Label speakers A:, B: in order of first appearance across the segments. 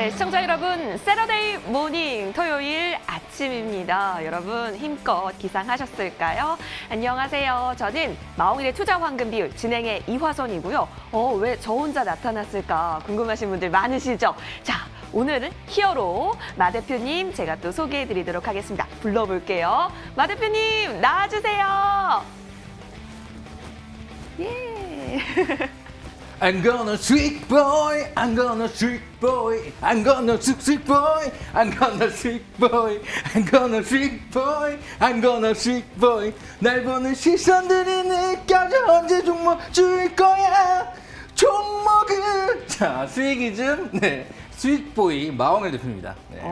A: 네, 시청자 여러분, 세러데이 모닝 토요일 아침입니다. 여러분 힘껏 기상하셨을까요? 안녕하세요. 저는 마홍일의 투자 황금 비율 진행의 이화선이고요. 왜 저 혼자 나타났을까 궁금하신 분들 많으시죠? 자, 오늘은 히어로 마 대표님 제가 또 소개해드리도록 하겠습니다. 불러볼게요. 마 대표님 나와주세요. 예.
B: I'm gonna sweet boy, I'm gonna sweet boy, I'm gonna sweet boy, I'm gonna sweet boy, I'm gonna sweet boy, I'm gonna sweet boy. 날 보는 시선들이 느껴져 언제 종목 줄 거야. 종목은 자 스위기즘 네 스윗보이 마홍일 대표입니다. 네.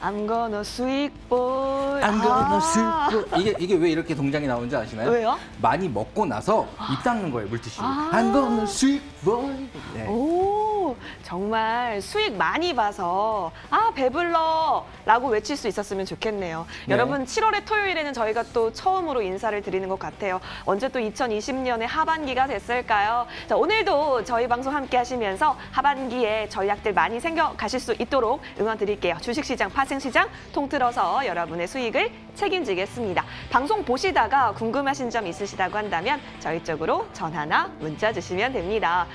A: I'm gonna sweet boy.
B: I'm gonna sweet boy. 이게 왜 이렇게 동작이 나오는지 아시나요?
A: 왜요?
B: 많이 먹고 나서 입 닦는 거예요, 물티슈로. I'm gonna sweet boy. 네.
A: 오, 정말 수익 많이 봐서 배불러 라고 외칠 수 있었으면 좋겠네요.
B: 네.
A: 여러분 7월의 토요일에는 저희가 또 처음으로 인사를 드리는 것 같아요. 언제 또 2020년의 하반기가 됐을까요? 자, 오늘도 저희 방송 함께 하시면서 하반기에 전략들 많이 생겨가실 수 있도록 응원 드릴게요. 주식시장, 파생시장 통틀어서 여러분의 수익을 책임지겠습니다. 방송 보시다가 궁금하신 점 있으시다고 한다면 저희 쪽으로 전화나 문자 주시면 됩니다.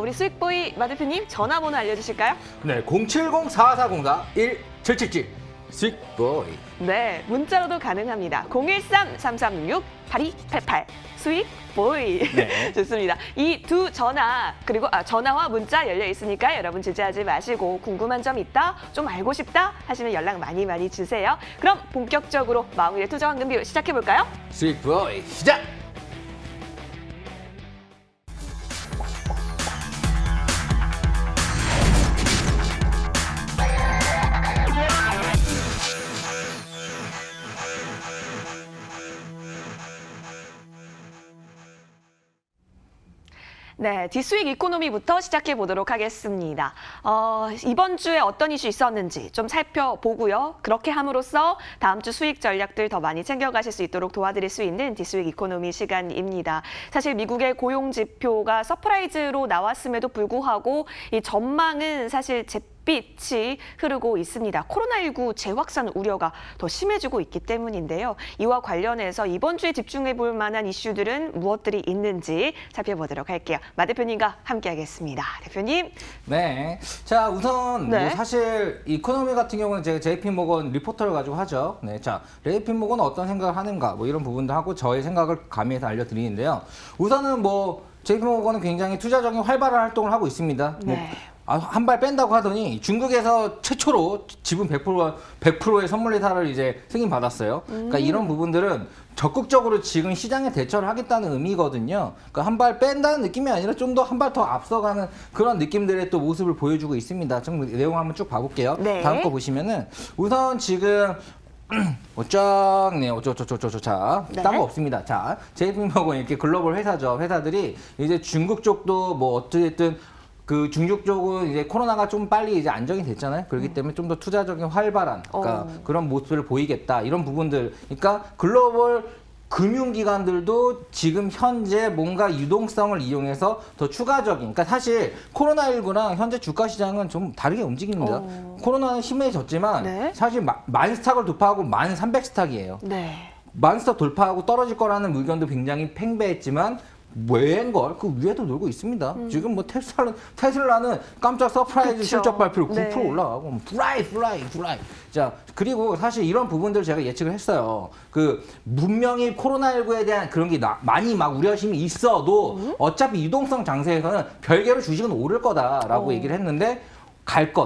A: 우리 수익보이 마 대표님 전화번호 알려주실까요?
B: 네, 070-4404-1777 스윗보이.
A: 네, 문자로도 가능합니다. 013-3366-8288 수익보이.
B: 네.
A: 좋습니다. 이 두 전화 그리고 전화와 문자 열려 있으니까 여러분 주저하지 마시고 궁금한 점 있다, 좀 알고 싶다 하시면 연락 많이 주세요. 그럼 본격적으로 마홍일의 투자 황금 비율 시작해 볼까요?
B: 스윗보이 시작!
A: 네, 디스윅 이코노미부터 시작해 보도록 하겠습니다. 이번 주에 어떤 이슈 있었는지 좀 살펴보고요. 그렇게 함으로써 다음 주 수익 전략들 더 많이 챙겨가실 수 있도록 도와드릴 수 있는 디스윅 이코노미 시간입니다. 사실 미국의 고용 지표가 서프라이즈로 나왔음에도 불구하고 이 전망은 사실 빛이 흐르고 있습니다. 코로나19 재확산 우려가 더 심해지고 있기 때문인데요. 이와 관련해서 이번 주에 집중해 볼 만한 이슈들은 무엇들이 있는지 살펴보도록 할게요. 마 대표님과 함께하겠습니다. 대표님.
B: 네. 자, 우선
A: 네.
B: 뭐 사실 이코노미 같은 경우는 제가 JP모건 리포터를 가지고 하죠. 네. 자, JP모건은 어떤 생각을 하는가 뭐 이런 부분도 하고 저의 생각을 가미해서 알려드리는데요. 우선은 뭐 JP모건은 굉장히 투자적인 활발한 활동을 하고 있습니다.
A: 네.
B: 한 발 뺀다고 하더니 중국에서 최초로 지분 100%의 선물 회사를 이제 승인받았어요. 그러니까 이런 부분들은 적극적으로 지금 시장에 대처를 하겠다는 의미거든요. 그러니까 한 발 뺀다는 느낌이 아니라 좀 더 한 발 더 앞서가는 그런 느낌들의 또 모습을 보여주고 있습니다. 좀 내용 한번 쭉 봐볼게요.
A: 네.
B: 다음 거 보시면은 우선 지금 어쩌네 자,
A: 네.
B: 딴 거 없습니다. 자, JP모건 이렇게 글로벌 회사죠. 회사들이 이제 중국 쪽도 뭐 어쨌든 그 중국 쪽은 이제 코로나가 좀 빨리 이제 안정이 됐잖아요. 그렇기 때문에 좀 더 투자적인 활발한 그러니까 그런 모습을 보이겠다. 이런 부분들. 그러니까 글로벌 금융기관들도 지금 현재 뭔가 유동성을 이용해서 더 추가적인, 그러니까 사실 코로나19랑 현재 주가 시장은 좀 다르게 움직입니다. 코로나는 심해졌지만
A: 네.
B: 사실 만 스탁을 돌파하고 1300스탁이에요.
A: 네.
B: 만 스탁 돌파하고 떨어질 거라는 의견도 굉장히 팽배했지만 왜인걸 그 위에도 놀고 있습니다. 지금 뭐 테슬라는 깜짝 서프라이즈
A: 그쵸.
B: 실적 발표로 9%
A: 네.
B: 올라가고 플라이. 자, 그리고 사실 이런 부분들 제가 예측을 했어요. 그 문명히 코로나19에 대한 그런 게 많이 막 우려심이 있어도 어차피 유동성 장세에서는 별개로 주식은 오를 거다라고 얘기를 했는데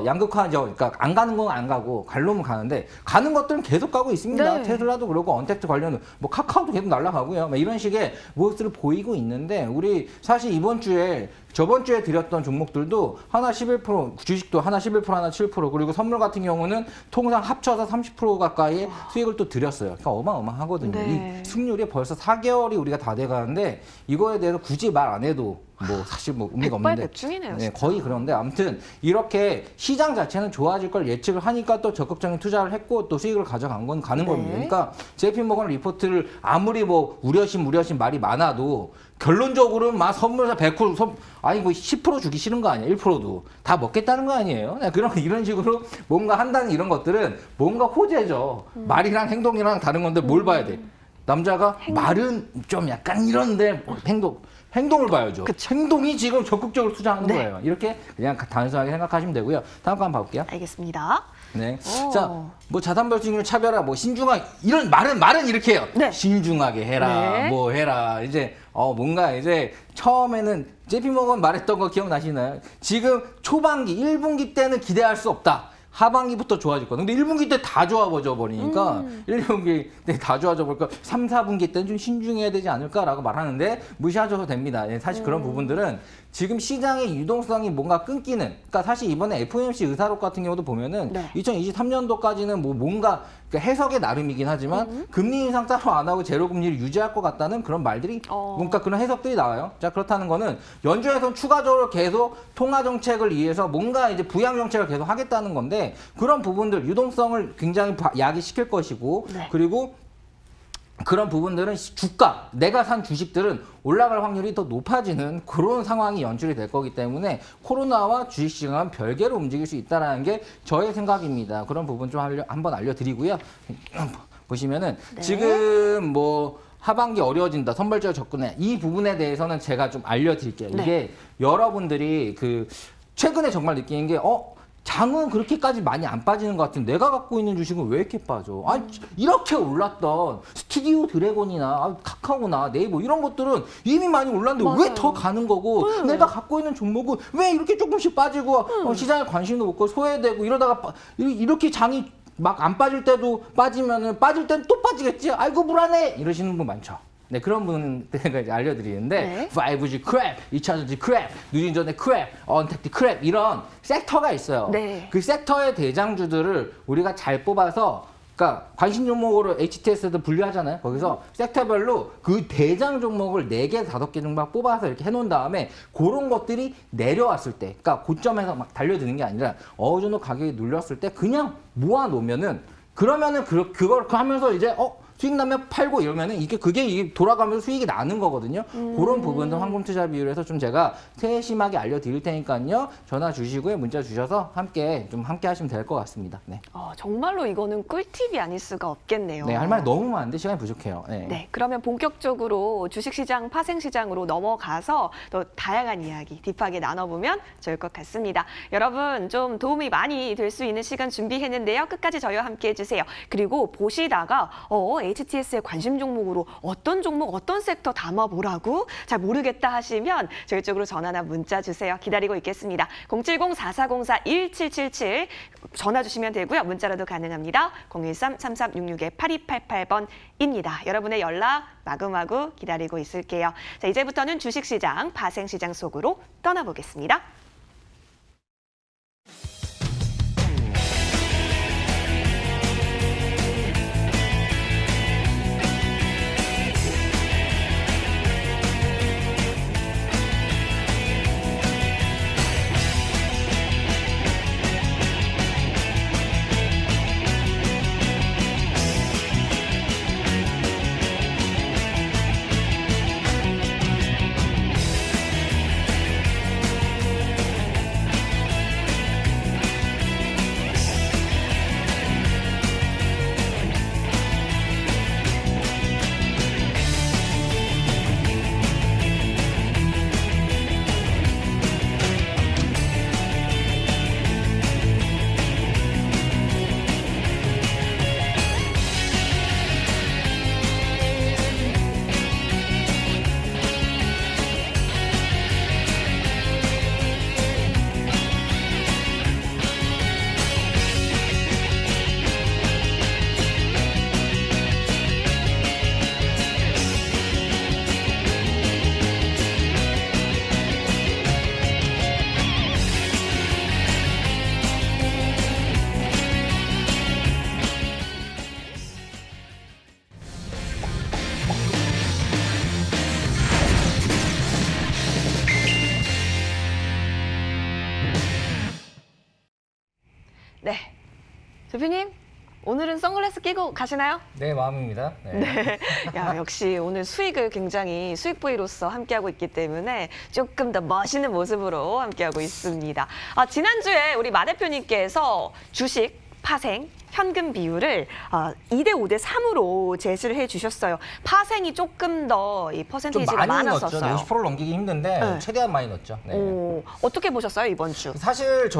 B: 양극화죠. 그러니까 안 가는 건 안 가고 갈 놈은 가는데 가는 것들은 계속 가고 있습니다.
A: 네.
B: 테슬라도 그렇고 언택트 관련은 뭐 카카오도 계속 날아가고요. 막 이런 식의 모습을 보이고 있는데 우리 사실 저번 주에 드렸던 종목들도 하나 11%, 주식도 하나 11%, 하나 7%, 그리고 선물 같은 경우는 통상 합쳐서 30% 가까이 수익을 또 드렸어요. 그러니까 어마어마하거든요.
A: 네.
B: 이 수익률이 벌써 4개월이 우리가 다 돼가는데 이거에 대해서 굳이 말 안 해도 뭐 사실 뭐 의미가 없는데
A: 백발백중이네요,
B: 네,
A: 진짜.
B: 거의 그런데 아무튼 이렇게 시장 자체는 좋아질 걸 예측을 하니까 또 적극적인 투자를 했고 또 수익을 가져간 건 가는
A: 네.
B: 겁니다. 그러니까 JP모건 리포트를 아무리 뭐 우려심 말이 많아도 결론적으로는 막 선물사 100% 아니 뭐 10% 주기 싫은 거 아니야? 1%도 다 먹겠다는 거 아니에요? 네, 그런 이런 식으로 뭔가 한다는 이런 것들은 뭔가 호재죠. 말이랑 행동이랑 다른 건데 뭘 봐야 돼? 남자가 말은 좀 약간 이런데 행동을 봐야죠.
A: 그쵸.
B: 행동이 지금 적극적으로 투자하는
A: 네.
B: 거예요. 이렇게 그냥 단순하게 생각하시면 되고요. 다음 거 한번 봐볼게요.
A: 알겠습니다.
B: 네.
A: 오.
B: 자, 뭐 자산벌증률 차별화, 뭐 신중하게 이런 말은 이렇게 해요.
A: 네.
B: 신중하게 해라,
A: 네.
B: 뭐 해라. 이제 뭔가 이제 처음에는 JP모건 말했던 거 기억나시나요? 지금 초반기 1분기 때는 기대할 수 없다. 하반기부터 좋아질 거야. 근데 1분기 때 다 좋아져 버리니까 1분기 때 다 좋아져 버리니까 3, 4분기 때는 좀 신중해야 되지 않을까라고 말하는데 무시하셔도 됩니다. 예, 사실 그런 부분들은 지금 시장의 유동성이 뭔가 끊기는, 그러니까 사실 이번에 FOMC 의사록 같은 경우도 보면은
A: 네.
B: 2023년도까지는 뭐 뭔가 그러니까 해석의 나름이긴 하지만 금리 인상 따로 안 하고 제로 금리를 유지할 것 같다는 그런 말들이 뭔가 그런 해석들이 나와요. 자, 그렇다는 거는 연준에서는 추가적으로 계속 통화 정책을 위해서 뭔가 이제 부양 정책을 계속 하겠다는 건데 그런 부분들 유동성을 굉장히 야기시킬 것이고
A: 네.
B: 그리고 그런 부분들은 주가, 내가 산 주식들은 올라갈 확률이 더 높아지는 그런 상황이 연출이 될 거기 때문에 코로나와 주식시장은 별개로 움직일 수 있다는 게 저의 생각입니다. 그런 부분 좀 한번 알려드리고요. 보시면은
A: 네.
B: 지금 뭐 하반기 어려워진다, 선발적 접근해. 이 부분에 대해서는 제가 좀 알려드릴게요.
A: 네.
B: 이게 여러분들이 그 최근에 정말 느끼는 게 장은 그렇게까지 많이 안 빠지는 것 같은데 내가 갖고 있는 주식은 왜 이렇게 빠져? 아니, 이렇게 올랐던 스튜디오 드래곤이나 카카오나 네이버 이런 것들은 이미 많이 올랐는데 왜
A: 맞아요.
B: 더 가는 거고 내가 갖고 있는 종목은 왜 이렇게 조금씩 빠지고 시장에 관심도 없고 소외되고 이러다가 이렇게 장이 막 안 빠질 때도 빠지면은 빠질 때는 또 빠지겠지? 아이고 불안해! 이러시는 분 많죠. 네, 그런 분들을 이제 알려드리는데
A: 네.
B: 5G 크랩, 2차전지 크랩, 누진전의 크랩, 언택트 크랩 이런 섹터가 있어요.
A: 네.
B: 그 섹터의 대장주들을 우리가 잘 뽑아서 그러니까 관심 종목으로 HTS도 분류하잖아요. 거기서 섹터별로 그 대장 종목을 4개, 5개 정도 뽑아서 이렇게 해놓은 다음에 그런 것들이 내려왔을 때, 그러니까 고점에서 막 달려드는 게 아니라 어느 정도 가격이 눌렸을 때 그냥 모아놓으면은 그러면은 그걸 하면서 이제 수익 나면 팔고 이러면은 그게 돌아가면서 수익이 나는 거거든요. 그런 부분도 황금 투자 비율에서 좀 제가 세심하게 알려드릴 테니까요. 전화 주시고요, 문자 주셔서 함께 하시면 될 것 같습니다. 네.
A: 정말로 이거는 꿀팁이 아닐 수가 없겠네요.
B: 네, 할 말이 너무 많은데 시간이 부족해요. 네.
A: 네, 그러면 본격적으로 주식시장, 파생시장으로 넘어가서 또 다양한 이야기 딥하게 나눠보면 좋을 것 같습니다. 여러분 좀 도움이 많이 될 수 있는 시간 준비했는데요. 끝까지 저희와 함께 해주세요. 그리고 보시다가 HTS의 관심 종목으로 어떤 종목, 어떤 섹터 담아보라고 잘 모르겠다 하시면 저희 쪽으로 전화나 문자 주세요. 기다리고 있겠습니다. 070-4404-1777 전화 주시면 되고요. 문자로도 가능합니다. 013-3366-8288번입니다. 여러분의 연락 마구마구 기다리고 있을게요. 자, 이제부터는 주식시장, 파생시장 속으로 떠나보겠습니다. 네, 대표님 오늘은 선글라스 끼고 가시나요?
B: 네, 마음입니다. 네.
A: 네. 야, 역시 오늘 수익을 굉장히 수익 부위로서 함께하고 있기 때문에 조금 더 멋있는 모습으로 함께하고 있습니다. 지난주에 우리 마 대표님께서 주식, 파생, 현금 비율을 2대 5대 3으로 제시를 해주셨어요. 파생이 조금 더 이
B: 좀
A: 퍼센테이지가
B: 많이
A: 많았었어요.
B: 넣었죠. 50%를 넘기기 힘든데
A: 네.
B: 최대한 많이 넣었죠. 네.
A: 어떻게 보셨어요, 이번 주?
B: 사실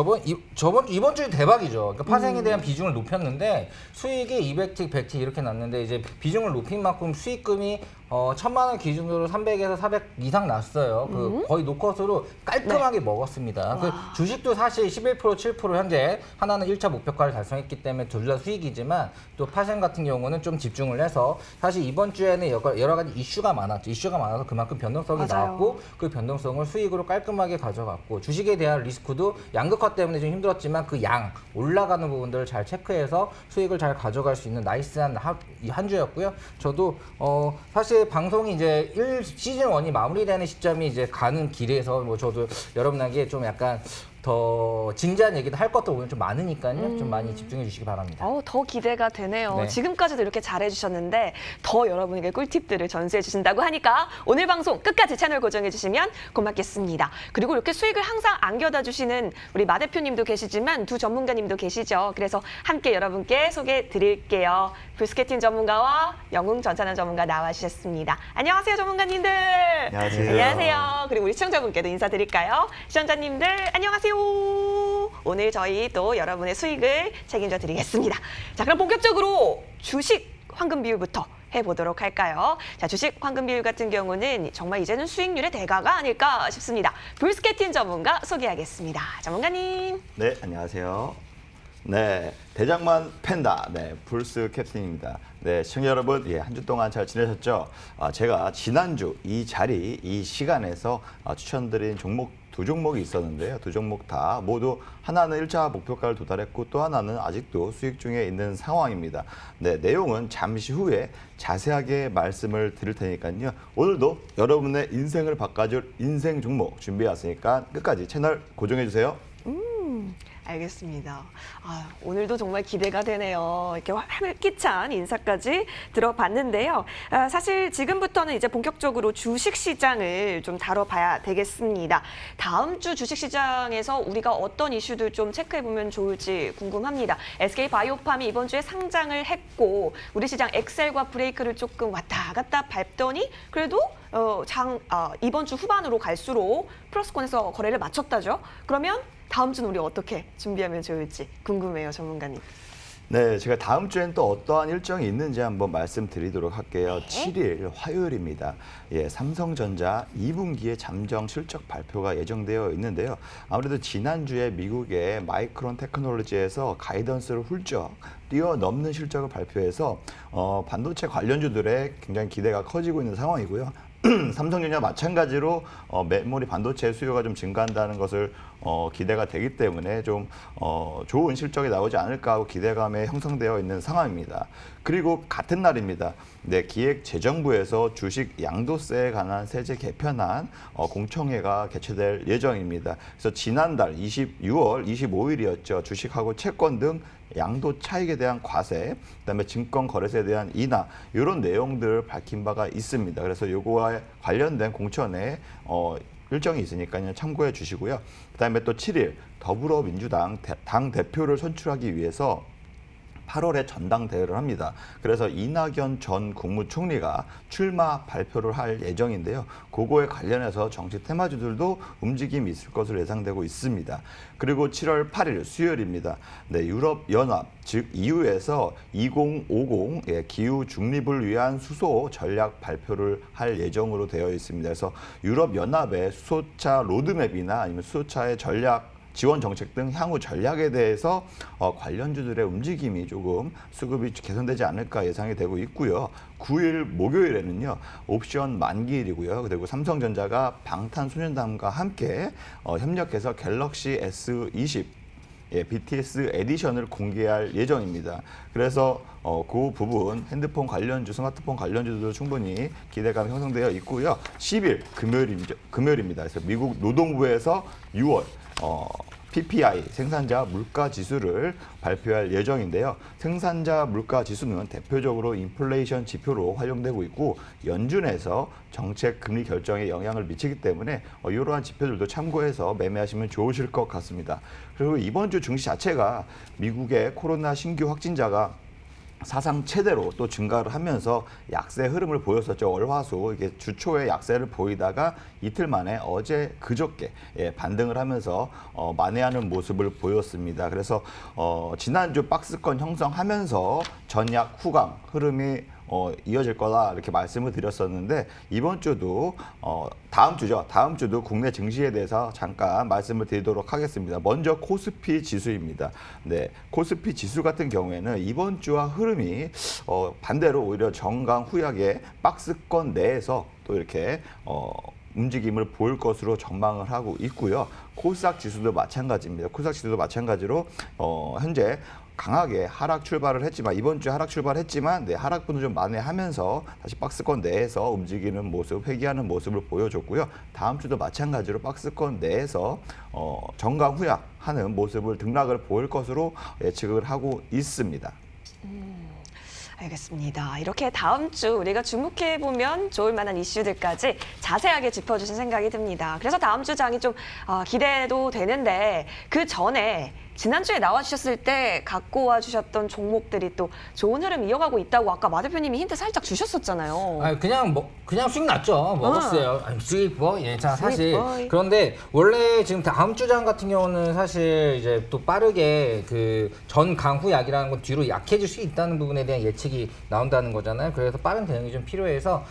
B: 이번 주 대박이죠. 그러니까 파생에 대한 비중을 높였는데 수익이 200틱, 100틱 이렇게 났는데 이제 비중을 높인 만큼 수익금이 1,000만 원 기준으로 300에서 400 이상 났어요. 그 거의 노컷으로 깔끔하게 먹었습니다. 그 주식도 사실 11%, 7% 현재 하나는 1차 목표가를 달성했기 때문에 둘 다 수익이지만 또 파생 같은 경우는 좀 집중을 해서 사실 이번 주에는 여러 가지 이슈가 많았죠. 이슈가 많아서 그만큼 변동성이
A: 맞아요.
B: 나왔고 그 변동성을 수익으로 깔끔하게 가져갔고 주식에 대한 리스크도 양극화 때문에 좀 힘들었지만 그 양 올라가는 부분들을 잘 체크해서 수익을 잘 가져갈 수 있는 나이스한 한 주였고요. 저도 사실 방송이 이제 1시즌 1이 마무리되는 시점이 이제 가는 길에서 뭐 저도 여러분에게 좀 약간 더 진지한 얘기도 할 것도 오늘 좀 많으니까요. 좀 많이 집중해 주시기 바랍니다.
A: 더 기대가 되네요.
B: 네.
A: 지금까지도 이렇게 잘해주셨는데 더 여러분에게 꿀팁들을 전수해 주신다고 하니까 오늘 방송 끝까지 채널 고정해 주시면 고맙겠습니다. 그리고 이렇게 수익을 항상 안겨다 주시는 우리 마 대표님도 계시지만 두 전문가님도 계시죠. 그래서 함께 여러분께 소개해 드릴게요. 불스케팅 전문가와 영웅 전산화 전문가 나와 주셨습니다. 안녕하세요, 전문가님들.
C: 안녕하세요.
A: 안녕하세요. 그리고 우리 시청자분께도 인사드릴까요? 시청자님들 안녕하세요. 오늘 저희 또 여러분의 수익을 책임져 드리겠습니다. 자, 그럼 본격적으로 주식 황금 비율부터 해보도록 할까요? 자, 주식 황금 비율 같은 경우는 정말 이제는 수익률의 대가가 아닐까 싶습니다. 불스케팅 전문가 소개하겠습니다. 전문가님.
C: 네, 안녕하세요. 네, 대장만 팬다. 네, 불스 캡틴입니다. 네, 시청자 여러분, 한 주 동안 잘 지내셨죠? 제가 지난주 이 자리, 이 시간에서 추천드린 종목 두 종목이 있었는데요. 두 종목 다 모두 하나는 1차 목표가를 도달했고 또 하나는 아직도 수익 중에 있는 상황입니다. 네, 내용은 잠시 후에 자세하게 말씀을 드릴 테니까요. 오늘도 여러분의 인생을 바꿔줄 인생 종목 준비해왔으니까 끝까지 채널 고정해주세요.
A: 알겠습니다. 오늘도 정말 기대가 되네요. 이렇게 활기찬 인사까지 들어봤는데요. 사실 지금부터는 이제 본격적으로 주식시장을 좀 다뤄봐야 되겠습니다. 다음 주 주식시장에서 우리가 어떤 이슈들 좀 체크해보면 좋을지 궁금합니다. SK바이오팜이 이번 주에 상장을 했고 우리 시장 엑셀과 브레이크를 조금 왔다 갔다 밟더니 그래도 이번 주 후반으로 갈수록 플러스권에서 거래를 마쳤다죠. 그러면 다음 주는 우리 어떻게 준비하면 좋을지 궁금해요, 전문가님.
C: 네, 제가 다음 주엔 또 어떠한 일정이 있는지 한번 말씀드리도록 할게요.
A: 네.
C: 7일 화요일입니다. 삼성전자 2분기의 잠정 실적 발표가 예정되어 있는데요. 아무래도 지난주에 미국의 마이크론 테크놀로지에서 가이던스를 훌쩍 뛰어넘는 실적을 발표해서 반도체 관련주들의 굉장히 기대가 커지고 있는 상황이고요. 삼성전자 마찬가지로 메모리 반도체 수요가 좀 증가한다는 것을 기대가 되기 때문에 좀 좋은 실적이 나오지 않을까 하고 기대감에 형성되어 있는 상황입니다. 그리고 같은 날입니다. 네, 기획재정부에서 주식 양도세에 관한 세제 개편안 공청회가 개최될 예정입니다. 그래서 지난달 6월 25일이었죠. 주식하고 채권 등 양도 차익에 대한 과세, 그다음에 증권 거래세에 대한 인하 이런 내용들을 밝힌 바가 있습니다. 그래서 요거와 관련된 공천에 일정이 있으니까요. 참고해 주시고요. 그다음에 또 7일 더불어민주당 당 대표를 선출하기 위해서 8월에 전당대회를 합니다. 그래서 이낙연 전 국무총리가 출마 발표를 할 예정인데요. 그거에 관련해서 정치 테마주들도 움직임이 있을 것으로 예상되고 있습니다. 그리고 7월 8일 수요일입니다. 네, 유럽연합 즉 EU에서 2050 기후 중립을 위한 수소 전략 발표를 할 예정으로 되어 있습니다. 그래서 유럽연합의 수소차 로드맵이나 아니면 수소차의 전략 지원 정책 등 향후 전략에 대해서 관련주들의 움직임이 조금 수급이 개선되지 않을까 예상이 되고 있고요. 9일 목요일에는요. 옵션 만기일이고요. 그리고 삼성전자가 방탄소년단과 함께 협력해서 갤럭시 S20 BTS 에디션을 공개할 예정입니다. 그래서 그 부분 핸드폰 관련주, 스마트폰 관련주도 충분히 기대감이 형성되어 있고요. 10일 금요일입니다. 그래서 미국 노동부에서 6월 PPI, 생산자 물가 지수를 발표할 예정인데요. 생산자 물가 지수는 대표적으로 인플레이션 지표로 활용되고 있고 연준에서 정책 금리 결정에 영향을 미치기 때문에 이러한 지표들도 참고해서 매매하시면 좋으실 것 같습니다. 그리고 이번 주 증시 자체가 미국의 코로나 신규 확진자가 사상 최대로 또 증가를 하면서 약세 흐름을 보였었죠. 월화수 이게 주초에 약세를 보이다가 이틀 만에 어제 그저께 반등을 하면서 만회하는 모습을 보였습니다. 그래서 지난주 박스권 형성하면서 전약 후강 흐름이 이어질 거다 이렇게 말씀을 드렸었는데 이번 주도 다음 주도 국내 증시에 대해서 잠깐 말씀을 드리도록 하겠습니다. 먼저 코스피 지수입니다. 네, 코스피 지수 같은 경우에는 이번 주와 흐름이 반대로 오히려 정강 후약의 박스권 내에서 또 이렇게 움직임을 보일 것으로 전망을 하고 있고요. 코스닥 지수도 마찬가지입니다. 코스닥 지수도 마찬가지로 현재 강하게 하락 출발을 했지만 이번 주에 하락 출발했지만 하락분을 좀 만회하면서 다시 박스권 내에서 움직이는 모습, 회귀하는 모습을 보여줬고요. 다음 주도 마찬가지로 박스권 내에서 정강 후약하는 모습을 등락을 보일 것으로 예측을 하고 있습니다.
A: 알겠습니다. 이렇게 다음 주 우리가 주목해보면 좋을 만한 이슈들까지 자세하게 짚어주신 생각이 듭니다. 그래서 다음 주 장이 좀 기대도 되는데 그 전에 지난주에 나와주셨을 때 갖고 와주셨던 종목들이 또 좋은 흐름 이어가고 있다고 아까 마 대표님이 힌트 살짝 주셨었잖아요.
B: 아니, 그냥 수익 났죠. 먹었어요. 아니, 수익 자 사실.
A: 수익
B: 그런데 원래 지금 다음 주장 같은 경우는 사실 이제 또 빠르게 그 전 강후약이라는 건 뒤로 약해질 수 있다는 부분에 대한 예측이 나온다는 거잖아요. 그래서 빠른 대응이 좀 필요해서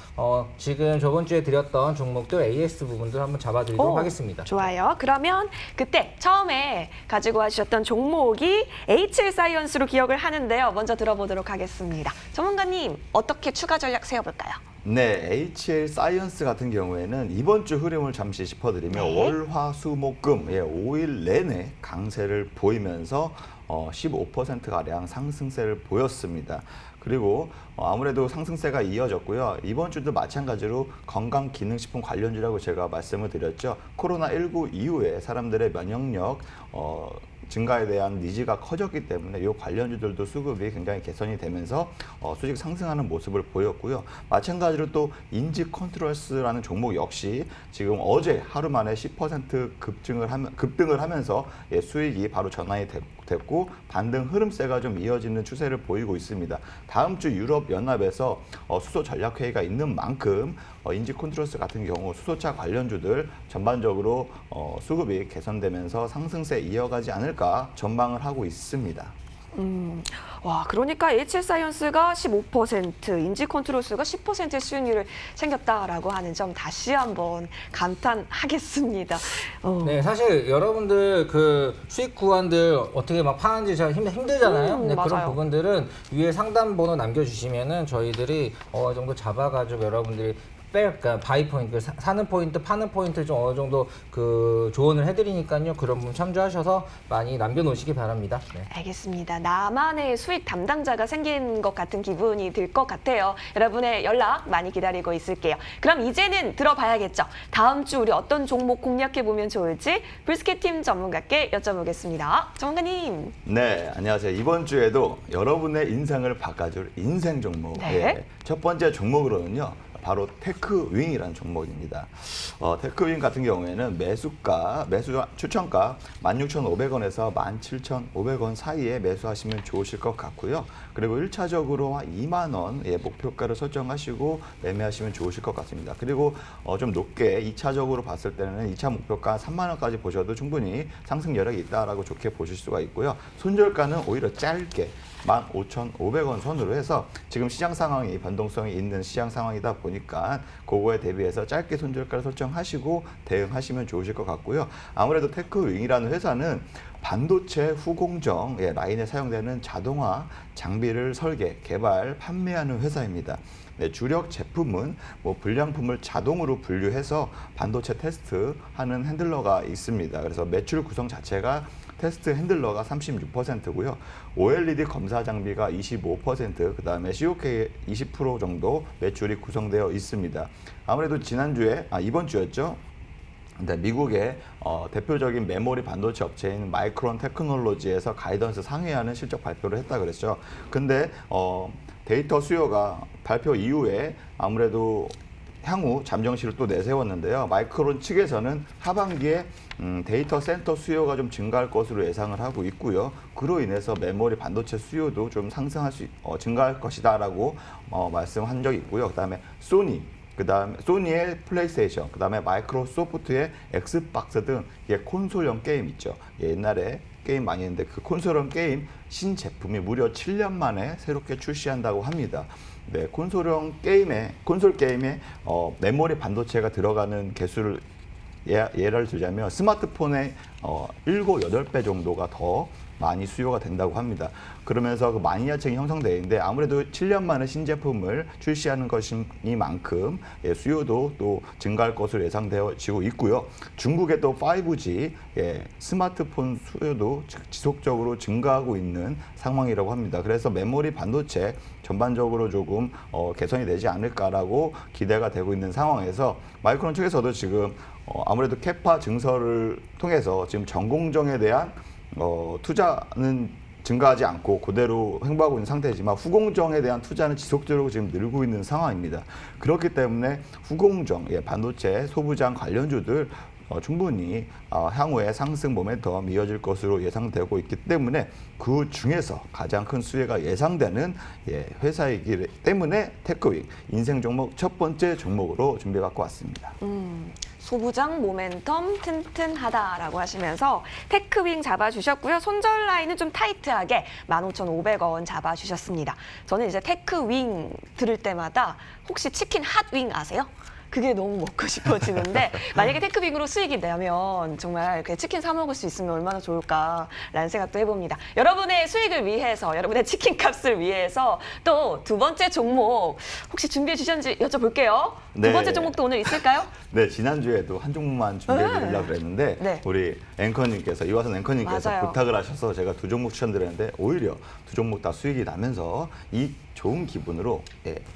B: 지금 저번 주에 드렸던 종목들 AS 부분들 한번 잡아드리도록 하겠습니다.
A: 좋아요. 그러면 그때 처음에 가지고 와주셨던 종목이 H1사이언스로 기억을 하는데요. 먼저 들어보도록 하겠습니다. 전문가님, 어떻게 추가 전략 세워볼까요?
C: 네, HL 사이언스 같은 경우에는 이번 주 흐름을 잠시 짚어드리면
A: 네.
C: 월, 화, 수, 목, 금 5일 내내 강세를 보이면서 15%가량 상승세를 보였습니다. 그리고 아무래도 상승세가 이어졌고요. 이번 주도 마찬가지로 건강기능식품 관련주라고 제가 말씀을 드렸죠. 코로나19 이후에 사람들의 면역력 증가에 대한 니즈가 커졌기 때문에 이 관련주들도 수급이 굉장히 개선이 되면서 수직 상승하는 모습을 보였고요. 마찬가지로 또 인지컨트롤스라는 종목 역시 지금 어제 하루 만에 10% 급등을 하면서 수익이 바로 전환이 됐고 반등 흐름세가 좀 이어지는 추세를 보이고 있습니다. 다음 주 유럽연합에서 수소 전략회의가 있는 만큼 인지컨트롤스 같은 경우 수소차 관련주들 전반적으로 수급이 개선되면서 상승세 이어가지 않을까 전망을 하고 있습니다.
A: 와, 그러니까 HL사이언스가 15%, 인지컨트롤스가 10%의 수익률을 챙겼다라고 하는 점 다시 한번 감탄하겠습니다.
B: 네, 사실 여러분들 그 수익 구간들 어떻게 막 파는지 잘 힘들잖아요. 네, 그런
A: 맞아요.
B: 부분들은 위에 상담 번호 남겨주시면은 저희들이 어느 정도 잡아가지고 여러분들이 그러니까 바이 포인트, 사는 포인트, 파는 포인트 좀 어느 정도 그 조언을 해드리니까요. 그런 부분 참조하셔서 많이 남겨놓으시기 바랍니다. 네.
A: 알겠습니다. 나만의 수익 담당자가 생긴 것 같은 기분이 들 것 같아요. 여러분의 연락 많이 기다리고 있을게요. 그럼 이제는 들어봐야겠죠. 다음 주 우리 어떤 종목 공략해보면 좋을지 브리스켓팀 전문가께 여쭤보겠습니다. 전문가님.
C: 네, 안녕하세요. 이번 주에도 여러분의 인생을 바꿔줄 인생 종목.
A: 네.
C: 첫 번째 종목으로는요. 바로 테크윙이라는 종목입니다. 테크윙 같은 경우에는 매수 추천가 16,500원에서 17,500원 사이에 매수하시면 좋으실 것 같고요. 그리고 1차적으로 2만 원의 목표가를 설정하시고 매매하시면 좋으실 것 같습니다. 그리고 좀 높게 2차적으로 봤을 때는 2차 목표가 3만 원까지 보셔도 충분히 상승 여력이 있다라고 좋게 보실 수가 있고요. 손절가는 오히려 짧게 15,500원 선으로 해서 지금 시장 상황이 변동성이 있는 시장 상황이다 보니까 그거에 대비해서 짧게 손절가를 설정하시고 대응하시면 좋으실 것 같고요. 아무래도 테크윙이라는 회사는 반도체 후공정 라인에 사용되는 자동화 장비를 설계, 개발, 판매하는 회사입니다. 네, 주력 제품은 불량품을 자동으로 분류해서 반도체 테스트하는 핸들러가 있습니다. 그래서 매출 구성 자체가 테스트 핸들러가 36%고요. OLED 검사 장비가 25%, 그다음에 COK 20% 정도 매출이 구성되어 있습니다. 아무래도 이번 주였죠. 근데 미국의 대표적인 메모리 반도체 업체인 마이크론 테크놀로지에서 가이던스 상회하는 실적 발표를 했다 그랬죠. 근데 데이터 수요가 발표 이후에 아무래도 향후 잠정치를 또 내세웠는데요. 마이크론 측에서는 하반기에 데이터 센터 수요가 좀 증가할 것으로 예상을 하고 있고요. 그로 인해서 메모리 반도체 수요도 좀 증가할 것이다라고 말씀한 적이 있고요. 그다음에 그다음에 소니의 플레이스테이션, 그다음에 마이크로소프트의 엑스박스 등 콘솔형 게임 있죠. 옛날에 게임 많이 했는데 그 콘솔형 게임 신제품이 무려 7년 만에 새롭게 출시한다고 합니다. 네, 콘솔 게임에 메모리 반도체가 들어가는 개수를 예를 들자면 스마트폰의 7, 8배 정도가 더 많이 수요가 된다고 합니다. 그러면서 그 마니아층이 형성되어 있는데 아무래도 7년 만에 신제품을 출시하는 것이니만큼 수요도 또 증가할 것으로 예상되어지고 있고요. 중국의 또 5G 스마트폰 수요도 지속적으로 증가하고 있는 상황이라고 합니다. 그래서 메모리 반도체 전반적으로 조금 개선이 되지 않을까라고 기대가 되고 있는 상황에서 마이크론 측에서도 지금 아무래도 캐파 증설을 통해서 지금 전공정에 대한 투자는 증가하지 않고 그대로 횡보하고 있는 상태이지만 후공정에 대한 투자는 지속적으로 지금 늘고 있는 상황입니다. 그렇기 때문에 후공정, 반도체 소부장 관련주들 충분히 향후에 상승 모멘텀 이어질 것으로 예상되고 있기 때문에 그 중에서 가장 큰 수혜가 예상되는 회사이기 때문에 테크윙 인생 종목 첫 번째 종목으로 준비해 갖고 왔습니다.
A: 소부장 모멘텀 튼튼하다라고 하시면서 테크윙 잡아주셨고요. 손절 라인은 좀 타이트하게 15,500원 잡아주셨습니다. 저는 이제 테크윙 들을 때마다 혹시 치킨 핫윙 아세요? 그게 너무 먹고 싶어지는데 만약에 테크윙으로 수익이 나면 정말 치킨 사 먹을 수 있으면 얼마나 좋을까라는 생각도 해봅니다. 여러분의 수익을 위해서, 여러분의 치킨 값을 위해서 또 두 번째 종목 혹시 준비해 주셨는지 여쭤볼게요.
C: 네.
A: 두 번째 종목도 오늘 있을까요?
C: 네, 지난주에도 한 종목만 준비해 드리려고 그랬는데
A: 네.
C: 우리 앵커님께서 이화선 앵커님께서
A: 맞아요.
C: 부탁을 하셔서 제가 두 종목 추천드렸는데 오히려 두 종목 다 수익이 나면서 이 좋은 기분으로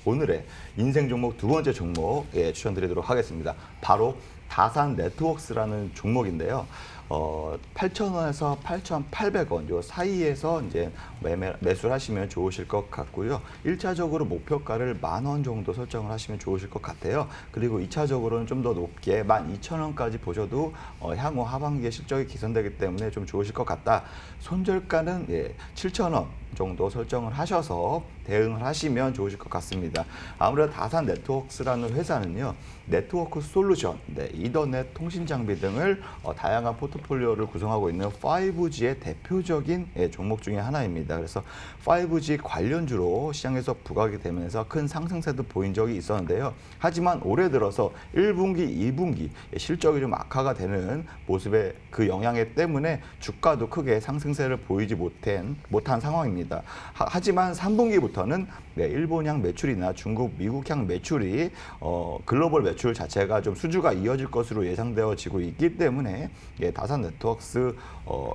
C: 오늘의 인생 종목 두 번째 종목 추천드리도록 하겠습니다. 바로 다산 네트워크스라는 종목인데요. 8,000원에서 8,800원 요 사이에서 이제 매수를 하시면 좋으실 것 같고요. 1차적으로 목표가를 10,000원 정도 설정을 하시면 좋으실 것 같아요. 그리고 2차적으로는 좀 더 높게 12,000원까지 보셔도 향후 하반기에 실적이 개선되기 때문에 좀 좋으실 것 같다. 손절가는 7,000원 정도 설정을 하셔서 대응을 하시면 좋으실 것 같습니다. 아무래도 다산 네트워크스라는 회사는요. 네트워크 솔루션, 이더넷 통신 장비 등을 다양한 포트폴리오를 구성하고 있는 5G의 대표적인 종목 중에 하나입니다. 그래서 5G 관련주로 시장에서 부각이 되면서 큰 상승세도 보인 적이 있었는데요. 하지만 올해 들어서 1분기, 2분기 실적이 좀 악화가 되는 모습의 그 영향에 때문에 주가도 크게 상승세를 보이지 못한 상황입니다. 하지만 3분기부터는 일본향 매출이나 중국, 미국향 매출이 글로벌 매출 자체가 좀 수주가 이어질 것으로 예상되어지고 있기 때문에 다산 네트워크스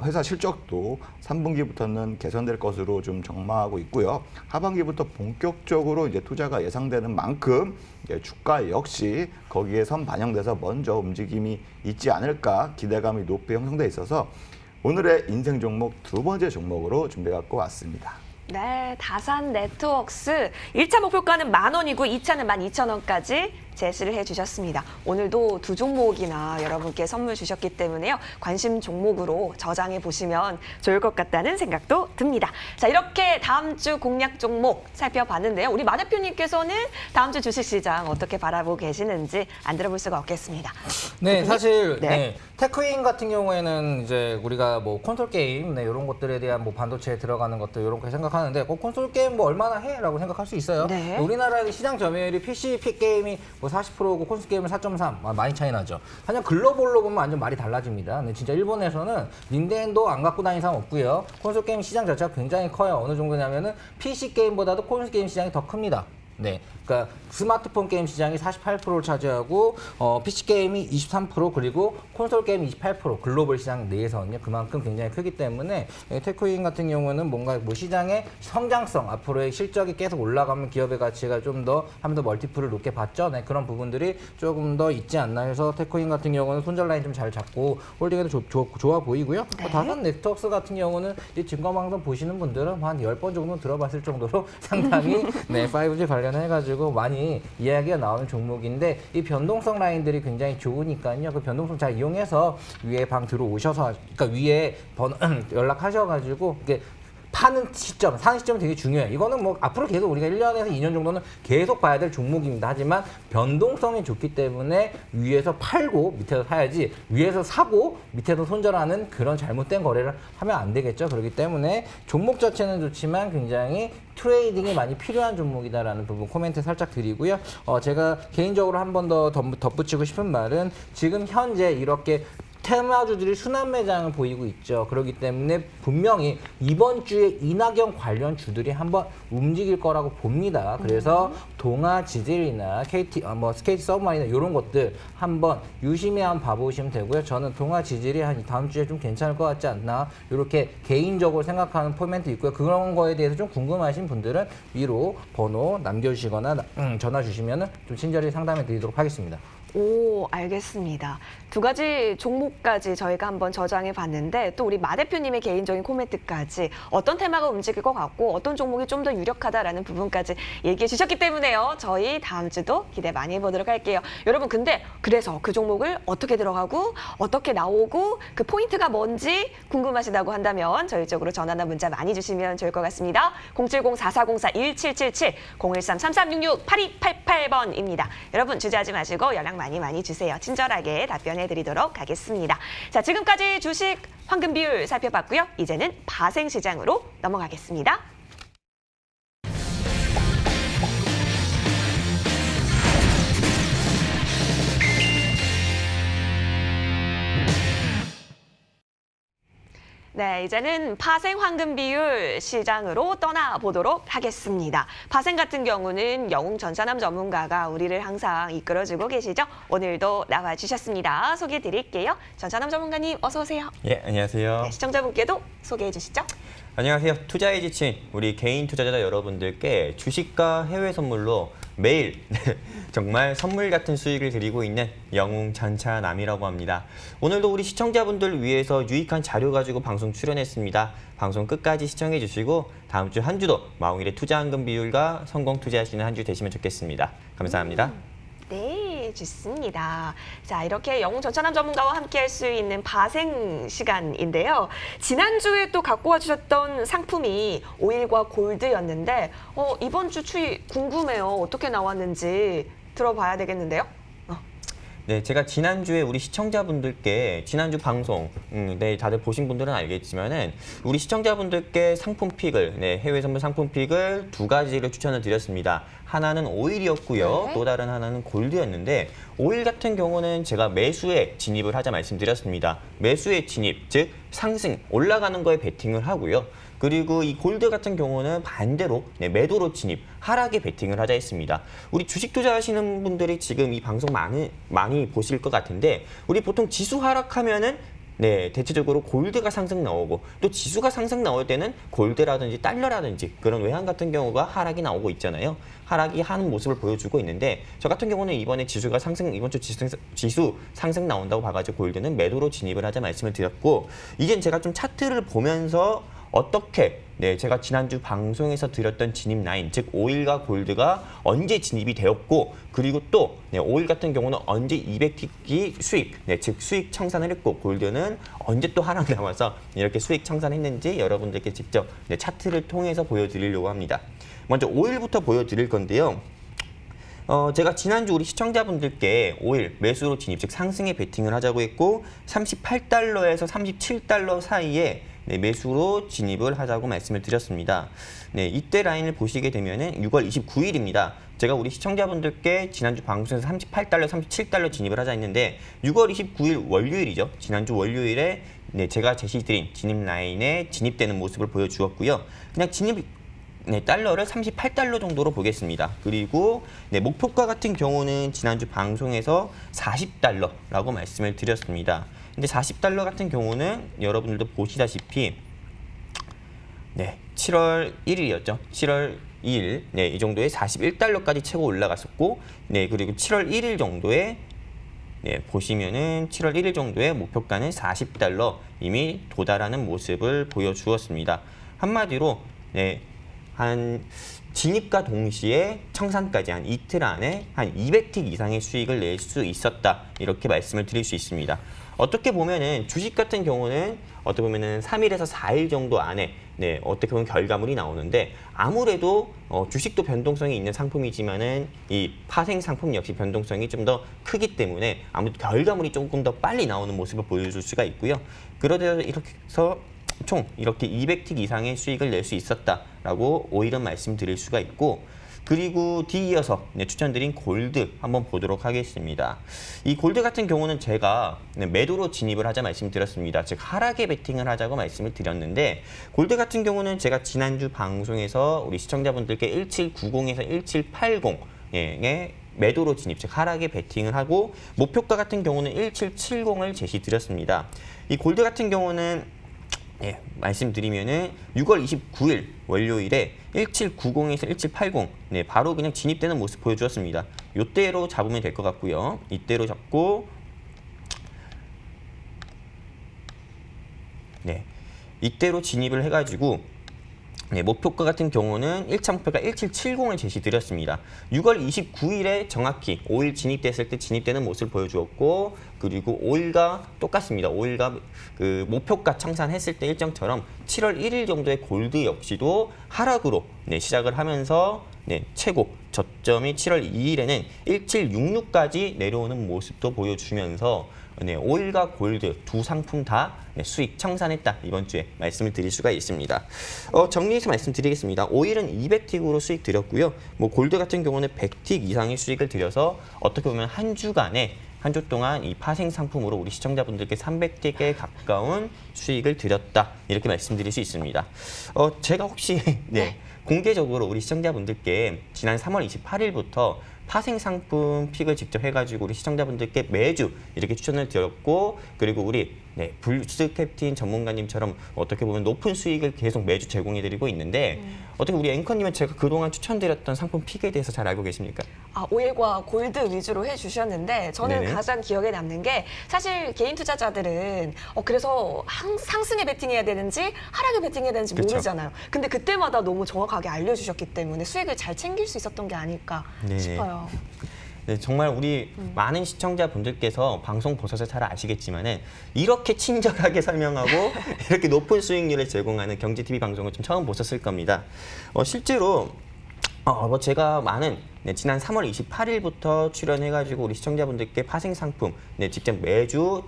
C: 회사 실적도 3분기부터는 개선될 것으로 좀 전망하고 있고요. 하반기부터 본격적으로 이제 투자가 예상되는 만큼 주가 역시 거기에 선 반영돼서 먼저 움직임이 있지 않을까 기대감이 높이 형성돼 있어서 오늘의 인생 종목 두 번째 종목으로 준비해 갖고 왔습니다.
A: 네, 다산 네트워크스 1차 목표가는 10,000원이고 2차는 12,000원까지 제시를 해주셨습니다. 오늘도 두 종목이나 여러분께 선물 주셨기 때문에요. 관심 종목으로 저장해 보시면 좋을 것 같다는 생각도 듭니다. 자, 이렇게 다음 주 공략 종목 살펴봤는데요. 우리 마 대표님께서는 다음 주 주식시장 어떻게 바라보고 계시는지 안 들어볼 수가 없겠습니다.
B: 네, 사실
A: 네.
B: 테크윙 같은 경우에는 이제 우리가 뭐 콘솔 게임 이런 것들에 대한 뭐 반도체에 들어가는 것들 이런 거 생각하는데 콘솔 게임 뭐 얼마나 해라고 생각할 수 있어요.
A: 네.
B: 우리나라의 시장 점유율이 PC 게임이 뭐 40%고 콘솔 게임은 4.3 많이 차이 나죠. 하지만 글로벌로 보면 완전 말이 달라집니다. 근데 진짜 일본에서는 닌텐도 안 갖고 다니는 사람 없고요. 콘솔 게임 시장 자체가 굉장히 커요. 어느 정도냐면은 PC 게임보다도 콘솔 게임 시장이 더 큽니다. 네, 그러니까 스마트폰 게임 시장이 48%를 차지하고 PC 게임이 23% 그리고 콘솔 게임이 28% 글로벌 시장 내에서는요. 그만큼 굉장히 크기 때문에 테크인 같은 경우는 뭔가 뭐 시장의 성장성 앞으로의 실적이 계속 올라가면 기업의 가치가 좀 더 한 번 더 멀티플을 높게 받죠. 네, 그런 부분들이 조금 더 있지 않나 해서 테크인 같은 경우는 손절 라인 좀 잘 잡고 홀딩에도 좋아 보이고요.
A: 네.
B: 다산 네트워크스 같은 경우는 이 증권방송 보시는 분들은 한 10번 정도 들어봤을 정도로 상당히 네, 5G 관련해가지고 많이 이야기가 나오는 종목인데 이 변동성 라인들이 굉장히 좋으니까요. 그 변동성 잘 이용해서 위에 방 들어오셔서 그러니까 위에 연락하셔가지고 이게 파는 시점, 사는 시점이 되게 중요해요. 이거는 뭐 앞으로 계속 우리가 1년에서 2년 정도는 계속 봐야 될 종목입니다. 하지만 변동성이 좋기 때문에 위에서 팔고 밑에서 사야지 위에서 사고 밑에서 손절하는 그런 잘못된 거래를 하면 안 되겠죠. 그렇기 때문에 종목 자체는 좋지만 굉장히 트레이딩이 많이 필요한 종목이다라는 부분 코멘트 살짝 드리고요. 제가 개인적으로 한 번 더 덧붙이고 싶은 말은 지금 현재 이렇게 테마주들이 순환 매장을 보이고 있죠. 그렇기 때문에 분명히 이번 주에 이낙연 관련 주들이 한번 움직일 거라고 봅니다. 그래서 동아 지질이나 KT, SKT 서브마리나 이런 것들 한번 유심히 한번 봐보시면 되고요. 저는 동아 지질이 한 다음 주에 좀 괜찮을 것 같지 않나 이렇게 개인적으로 생각하는 포인트 있고요. 그런 거에 대해서 좀 궁금하신 분들은 위로 번호 남겨주시거나 전화 주시면 좀 친절히 상담해 드리도록 하겠습니다.
A: 오, 알겠습니다. 두 가지 종목까지 저희가 한번 저장해 봤는데 또 우리 마 대표님의 개인적인 코멘트까지 어떤 테마가 움직일 것 같고 어떤 종목이 좀 더 유력하다라는 부분까지 얘기해 주셨기 때문에요. 저희 다음 주도 기대 많이 해보도록 할게요. 여러분 근데 그래서 그 종목을 어떻게 들어가고 어떻게 나오고 그 포인트가 뭔지 궁금하시다고 한다면 저희 쪽으로 전화나 문자 많이 주시면 좋을 것 같습니다. 070-4404-1777, 013-3366-8288번입니다. 여러분 주저하지 마시고 연락 많이 주세요. 친절하게 답변해 드리도록 하겠습니다. 자, 지금까지 주식 황금 비율 살펴봤고요. 이제는 파생 시장으로 넘어가겠습니다. 네, 이제는 파생 황금 비율 시장으로 떠나보도록 하겠습니다. 파생 같은 경우는 영웅 전산함 전문가가 우리를 항상 이끌어주고 계시죠. 오늘도 나와주셨습니다. 소개해 드릴게요. 전산함 전문가님 어서 오세요.
D: 예, 안녕하세요.
A: 네, 시청자분께도 소개해 주시죠.
D: 안녕하세요. 투자에 지친 우리 개인 투자자 여러분들께 주식과 해외 선물로 매일 정말 선물 같은 수익을 드리고 있는 영웅 전차남이라고 합니다. 오늘도 우리 시청자분들 위해서 유익한 자료 가지고 방송 출연했습니다. 방송 끝까지 시청해 주시고 다음 주 한 주도 마웅일의 투자한금 비율과 성공 투자하시는 한 주 되시면 좋겠습니다. 감사합니다.
A: 네, 좋습니다. 자, 이렇게 영웅 전차남 전문가와 함께 할 수 있는 파생 시간인데요. 지난주에 또 갖고 와주셨던 상품이 오일과 골드였는데 이번 주 추이 궁금해요. 어떻게 나왔는지 들어봐야 되겠는데요.
D: 네, 제가 지난주에 우리 시청자분들께 지난주 방송, 네, 다들 보신 분들은 알겠지만은 우리 시청자분들께 상품 픽을, 네, 해외 선물 상품 픽을 두 가지를 추천을 드렸습니다. 하나는 오일이었고요.
A: 네.
D: 또 다른 하나는 골드였는데 오일 같은 경우는 제가 매수에 진입을 하자 말씀드렸습니다. 매수에 진입, 즉 상승, 올라가는 거에 베팅을 하고요. 그리고 이 골드 같은 경우는 반대로 네, 매도로 진입, 하락에 베팅을 하자 했습니다. 우리 주식 투자하시는 분들이 지금 이 방송 많이 보실 것 같은데 우리 보통 지수 하락하면은 네, 대체적으로 골드가 상승 나오고 또 지수가 상승 나올 때는 골드라든지 달러라든지 그런 외환 같은 경우가 하락이 나오고 있잖아요. 하락이 하는 모습을 보여주고 있는데 저 같은 경우는 이번에 지수가 상승, 이번 주 지수 상승 나온다고 봐가지고 골드는 매도로 진입을 하자 말씀을 드렸고 이젠 제가 좀 차트를 보면서 어떻게 네, 제가 지난주 방송에서 드렸던 진입 라인, 즉 오일과 골드가 언제 진입이 되었고 그리고 또 네, 오일 같은 경우는 언제 200TP 수익, 네, 즉 수익 청산을 했고 골드는 언제 또 하락 나와서 이렇게 수익 청산했는지 여러분들께 직접 네, 차트를 통해서 보여드리려고 합니다. 먼저 오일부터 보여드릴 건데요. 제가 지난주 우리 시청자분들께 오일 매수로 진입, 즉 상승에 베팅을 하자고 했고 38달러에서 37달러 사이에 네, 매수로 진입을 하자고 말씀을 드렸습니다. 네, 이때 라인을 보시게 되면은 6월 29일입니다. 제가 우리 시청자분들께 지난주 방송에서 38달러, 37달러 진입을 하자 했는데 6월 29일 월요일이죠. 지난주 월요일에 네, 제가 제시드린 진입 라인에 진입되는 모습을 보여주었고요. 그냥 진입 네, 달러를 38달러 정도로 보겠습니다. 그리고 네, 목표가 같은 경우는 지난주 방송에서 40달러라고 말씀을 드렸습니다. 근데 40달러 같은 경우는 여러분들도 보시다시피 네, 7월 1일이었죠. 7월 2일, 네, 이 정도에 41달러까지 최고 올라갔었고, 네, 그리고 7월 1일 정도에 네, 보시면은 7월 1일 정도의 목표가는 40달러 이미 도달하는 모습을 보여주었습니다. 한마디로 네, 한 진입과 동시에 청산까지 한 이틀 안에 한 200틱 이상의 수익을 낼 수 있었다. 이렇게 말씀을 드릴 수 있습니다. 어떻게 보면은 주식 같은 경우는 어떻게 보면은 3일에서 4일 정도 안에 네, 어떻게 보면 결과물이 나오는데 아무래도 주식도 변동성이 있는 상품이지만은 이 파생 상품 역시 변동성이 좀 더 크기 때문에 아무래도 결과물이 조금 더 빨리 나오는 모습을 보여줄 수가 있고요. 그러다 이렇게 해서 총 이렇게 200틱 이상의 수익을 낼 수 있었다라고 오히려 말씀드릴 수가 있고 그리고 뒤이어서 네, 추천드린 골드 한번 보도록 하겠습니다. 이 골드 같은 경우는 제가 네, 매도로 진입을 하자 말씀드렸습니다. 즉 하락에 베팅을 하자고 말씀을 드렸는데 골드 같은 경우는 제가 지난주 방송에서 우리 시청자분들께 1790에서 1780에 매도로 진입, 즉 하락에 베팅을 하고 목표가 같은 경우는 1770을 제시드렸습니다. 이 골드 같은 경우는 예, 말씀드리면은 6월 29일 월요일에 1790에서 1780 네, 바로 그냥 진입되는 모습 보여주었습니다. 이때로 잡으면 될 것 같고요. 이때로 잡고 네, 이때로 진입을 해가지고 네, 목표가 같은 경우는 1차 목표가 1770을 제시드렸습니다. 6월 29일에 정확히 5일 진입됐을 때 진입되는 모습을 보여주었고 그리고 5일과 똑같습니다. 5일과 그 목표가 청산했을 때 일정처럼 7월 1일 정도의 골드 역시도 하락으로 네, 시작을 하면서 네, 최고 저점이 7월 2일에는 1766까지 내려오는 모습도 보여주면서 네, 오일과 골드 두 상품 다 네, 수익 청산했다. 이번 주에 말씀을 드릴 수가 있습니다. 정리해서 말씀드리겠습니다. 오일은 200틱으로 수익 드렸고요. 뭐 골드 같은 경우는 100틱 이상의 수익을 드려서 어떻게 보면 한 주간에 한 주 동안 이 파생 상품으로 우리 시청자분들께 300틱에 가까운 수익을 드렸다. 이렇게 말씀드릴 수 있습니다. 제가 혹시 네, 공개적으로 우리 시청자분들께 지난 3월 28일부터 파생 상품 픽을 직접 해가지고 우리 시청자분들께 매주 이렇게 추천을 드렸고 그리고 우리 네, 불스 캡틴 전문가님처럼 어떻게 보면 높은 수익을 계속 매주 제공해드리고 있는데 어떻게 우리 앵커님은 제가 그동안 추천드렸던 상품 픽에 대해서 잘 알고 계십니까?
A: 오일과 골드 위주로 해주셨는데 저는
D: 네네.
A: 가장 기억에 남는 게 사실 개인 투자자들은 그래서 상승에 베팅해야 되는지 하락에 베팅해야 되는지
D: 그쵸.
A: 모르잖아요. 근데 그때마다 너무 정확하게 알려주셨기 때문에 수익을 잘 챙길 수 있었던 게 아닐까
D: 네네.
A: 싶어요.
D: 네, 정말 우리 많은 시청자분들께서 방송 보셔서 잘 아시겠지만은 이렇게 친절하게 설명하고 이렇게 높은 수익률을 제공하는 경제TV 방송을 좀 처음 보셨을 겁니다. 실제로 제가 많은 네, 지난 3월 28일부터 출연해가지고 우리 시청자분들께 파생 상품, 네, 직접 매주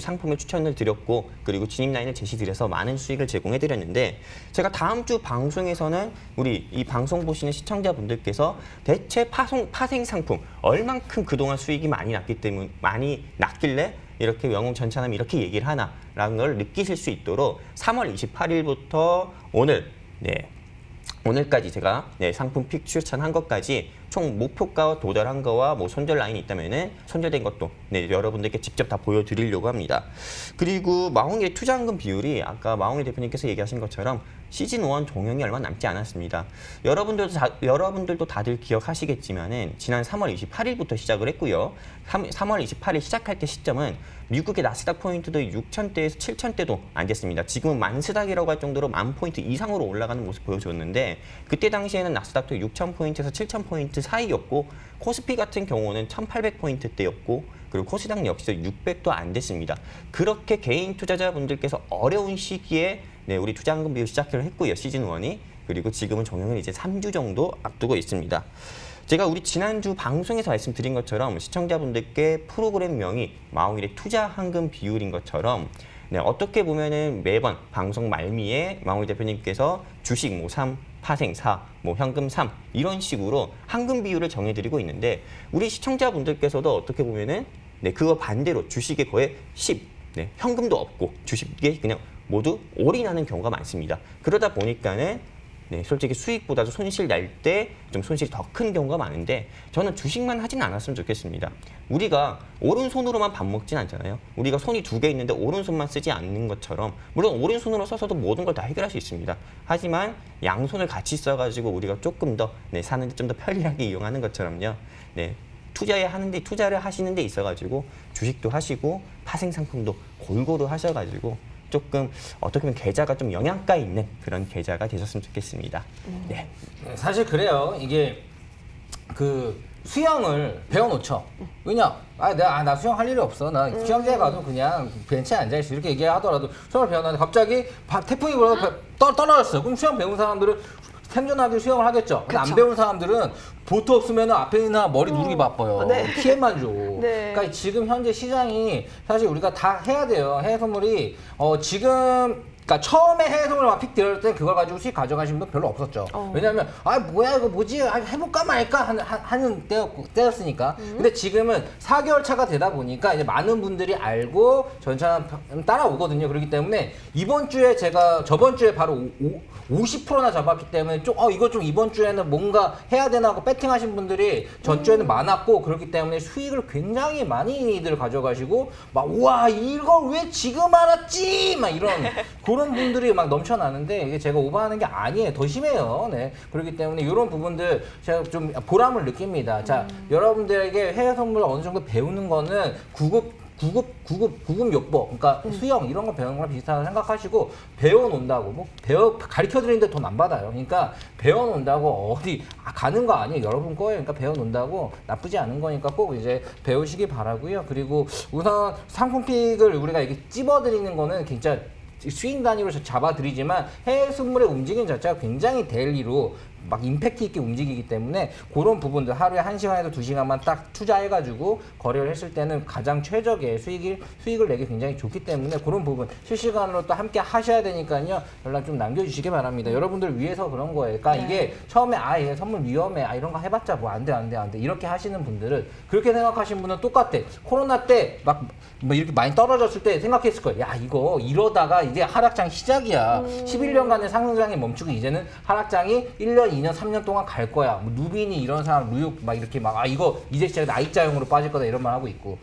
D: 상품을 추천을 드렸고 그리고 진입 라인을 제시드려서 많은 수익을 제공해드렸는데 제가 다음 주 방송에서는 우리 이 방송 보시는 시청자분들께서 대체 파생 상품 얼만큼 그동안 수익이 많이 났길래 이렇게 영웅 전차남이 이렇게 얘기를 하나라는 걸 느끼실 수 있도록 3월 28일부터 오늘까지 제가 네, 상품 픽 추천한 것까지 총 목표가 도달한 거와 뭐 손절 라인이 있다면은 손절된 것도 네, 여러분들께 직접 다 보여드리려고 합니다. 그리고 마홍일의 투자한금 비율이 아까 마홍일 대표님께서 얘기하신 것처럼 시즌1 종영이 얼마 남지 않았습니다. 여러분들도 다들 기억하시겠지만은 지난 3월 28일부터 시작을 했고요. 3월 28일 시작할 때 시점은 미국의 나스닥 포인트도 6,000대에서 7,000대도 안 됐습니다. 지금은 만스닥이라고 할 정도로 10,000포인트 이상으로 올라가는 모습 보여줬는데 그때 당시에는 나스닥도 6,000포인트에서 7,000포인트 사이였고 코스피 같은 경우는 1,800포인트대였고 그리고 코스닥 역시도 600도 안 됐습니다. 그렇게 개인 투자자분들께서 어려운 시기에 네, 우리 투자한금 비율 시작을 했고요. 시즌1이. 그리고 지금은 종영을 이제 3주 정도 앞두고 있습니다. 제가 우리 지난주 방송에서 말씀드린 것처럼 시청자분들께 프로그램명이 마홍일의 투자한금 비율인 것처럼 네, 어떻게 보면은 매번 방송 말미에 마홍일 대표님께서 주식 뭐 3, 파생 4, 뭐 현금 3 이런 식으로 한금 비율을 정해드리고 있는데 우리 시청자분들께서도 어떻게 보면은 네, 그거 반대로 주식에 거의 10, 네, 현금도 없고 주식에 그냥 모두 올인하는 경우가 많습니다. 그러다 보니까는 네, 솔직히 수익보다도 손실 날 때 좀 손실이 더 큰 경우가 많은데 저는 주식만 하진 않았으면 좋겠습니다. 우리가 오른손으로만 밥 먹진 않잖아요. 우리가 손이 2개 있는데 오른손만 쓰지 않는 것처럼 물론 오른손으로 써서도 모든 걸 다 해결할 수 있습니다. 하지만 양손을 같이 써가지고 우리가 조금 더 사는데 좀 더 편리하게 이용하는 것처럼요. 네, 투자를 하시는 데 있어가지고 주식도 하시고 파생 상품도 골고루 하셔가지고 조금 어떻게 보면 계좌가 좀 영양가 있는 그런 계좌가 되셨으면 좋겠습니다. 네.
B: 사실 그래요. 이게 그 수영을 배워놓죠. 왜냐? 나 수영할 일이 없어. 나 수영장에 가도 그냥 벤치에 앉아있어. 이렇게 얘기하더라도 수영을 배워놨는데 갑자기 태풍이 불어서 떨어졌어. 그럼 수영 배운 사람들은 생존하기 수영을 하겠죠. 근데 안 배운 사람들은 보트 없으면 앞에 있는 머리 누르기 바빠요.
A: 네.
B: 피해만 줘.
A: 네.
B: 그러니까 지금 현재 시장이 사실 우리가 다 해야 돼요. 해외 선물이 지금 그러니까 처음에 해외 선물 막 픽 들어올 때 그걸 가지고 수익 가져가신 분 별로 없었죠. 왜냐하면 뭐야 이거 뭐지 해볼까 말까 하는 때였으니까. 근데 지금은 4개월 차가 되다 보니까 이제 많은 분들이 알고 전차 따라오거든요. 그렇기 때문에 이번 주에 제가 저번 주에 바로 50%나 잡았기 때문에 좀 이거 좀 이번 주에는 뭔가 해야 되나 하고 배팅하신 분들이 전주에는 많았고 그렇기 때문에 수익을 굉장히 많이들 가져가시고 막 우와 이걸 왜 지금 알았지 막 이런 그런 분들이 막 넘쳐나는데 이게 제가 오버하는 게 아니에요. 더 심해요. 네. 그렇기 때문에 이런 부분들 제가 좀 보람을 느낍니다. 자, 여러분들에게 해외 선물을 어느 정도 배우는 거는 구급 요법, 그러니까 수영 이런 거 배우는 거랑 비슷하다고 생각하시고 배워놓는다고 가르쳐 드리는데 돈 안 받아요. 그러니까 배워놓는다고 어디 가는 거 아니에요. 여러분 거예요. 그러니까 배워놓는다고 나쁘지 않은 거니까 꼭 이제 배우시기 바라고요. 그리고 우선 상품픽을 우리가 이렇게 찝어드리는 거는 진짜 수익 단위로 잡아드리지만 해외 선물의 움직임 자체가 굉장히 데일리로 막 임팩트 있게 움직이기 때문에 그런 부분들 하루에 1시간에서 2시간만 딱 투자해가지고 거래를 했을 때는 가장 최적의 수익을 내기 굉장히 좋기 때문에 그런 부분 실시간으로 또 함께 하셔야 되니까요. 연락 좀 남겨주시기 바랍니다. 여러분들 위해서 그런 거예요. 그러니까 이게 처음에 얘 선물 위험해. 이런 거 해봤자 뭐 안 돼 이렇게 하시는 분들은 그렇게 생각하신 분은 똑같아. 코로나 때 막 이렇게 많이 떨어졌을 때 생각했을 거예요. 야 이거 이러다가 이제 하락장 시작이야. 11년간의 상승장이 멈추고 이제는 하락장이 1년, 2년, 3년 동안 갈 거야. 뭐 누빈이 이런 사람, 루육 막 이렇게 막 이거 이제 시작 나이자용으로 빠질 거다 이런 말 하고 있고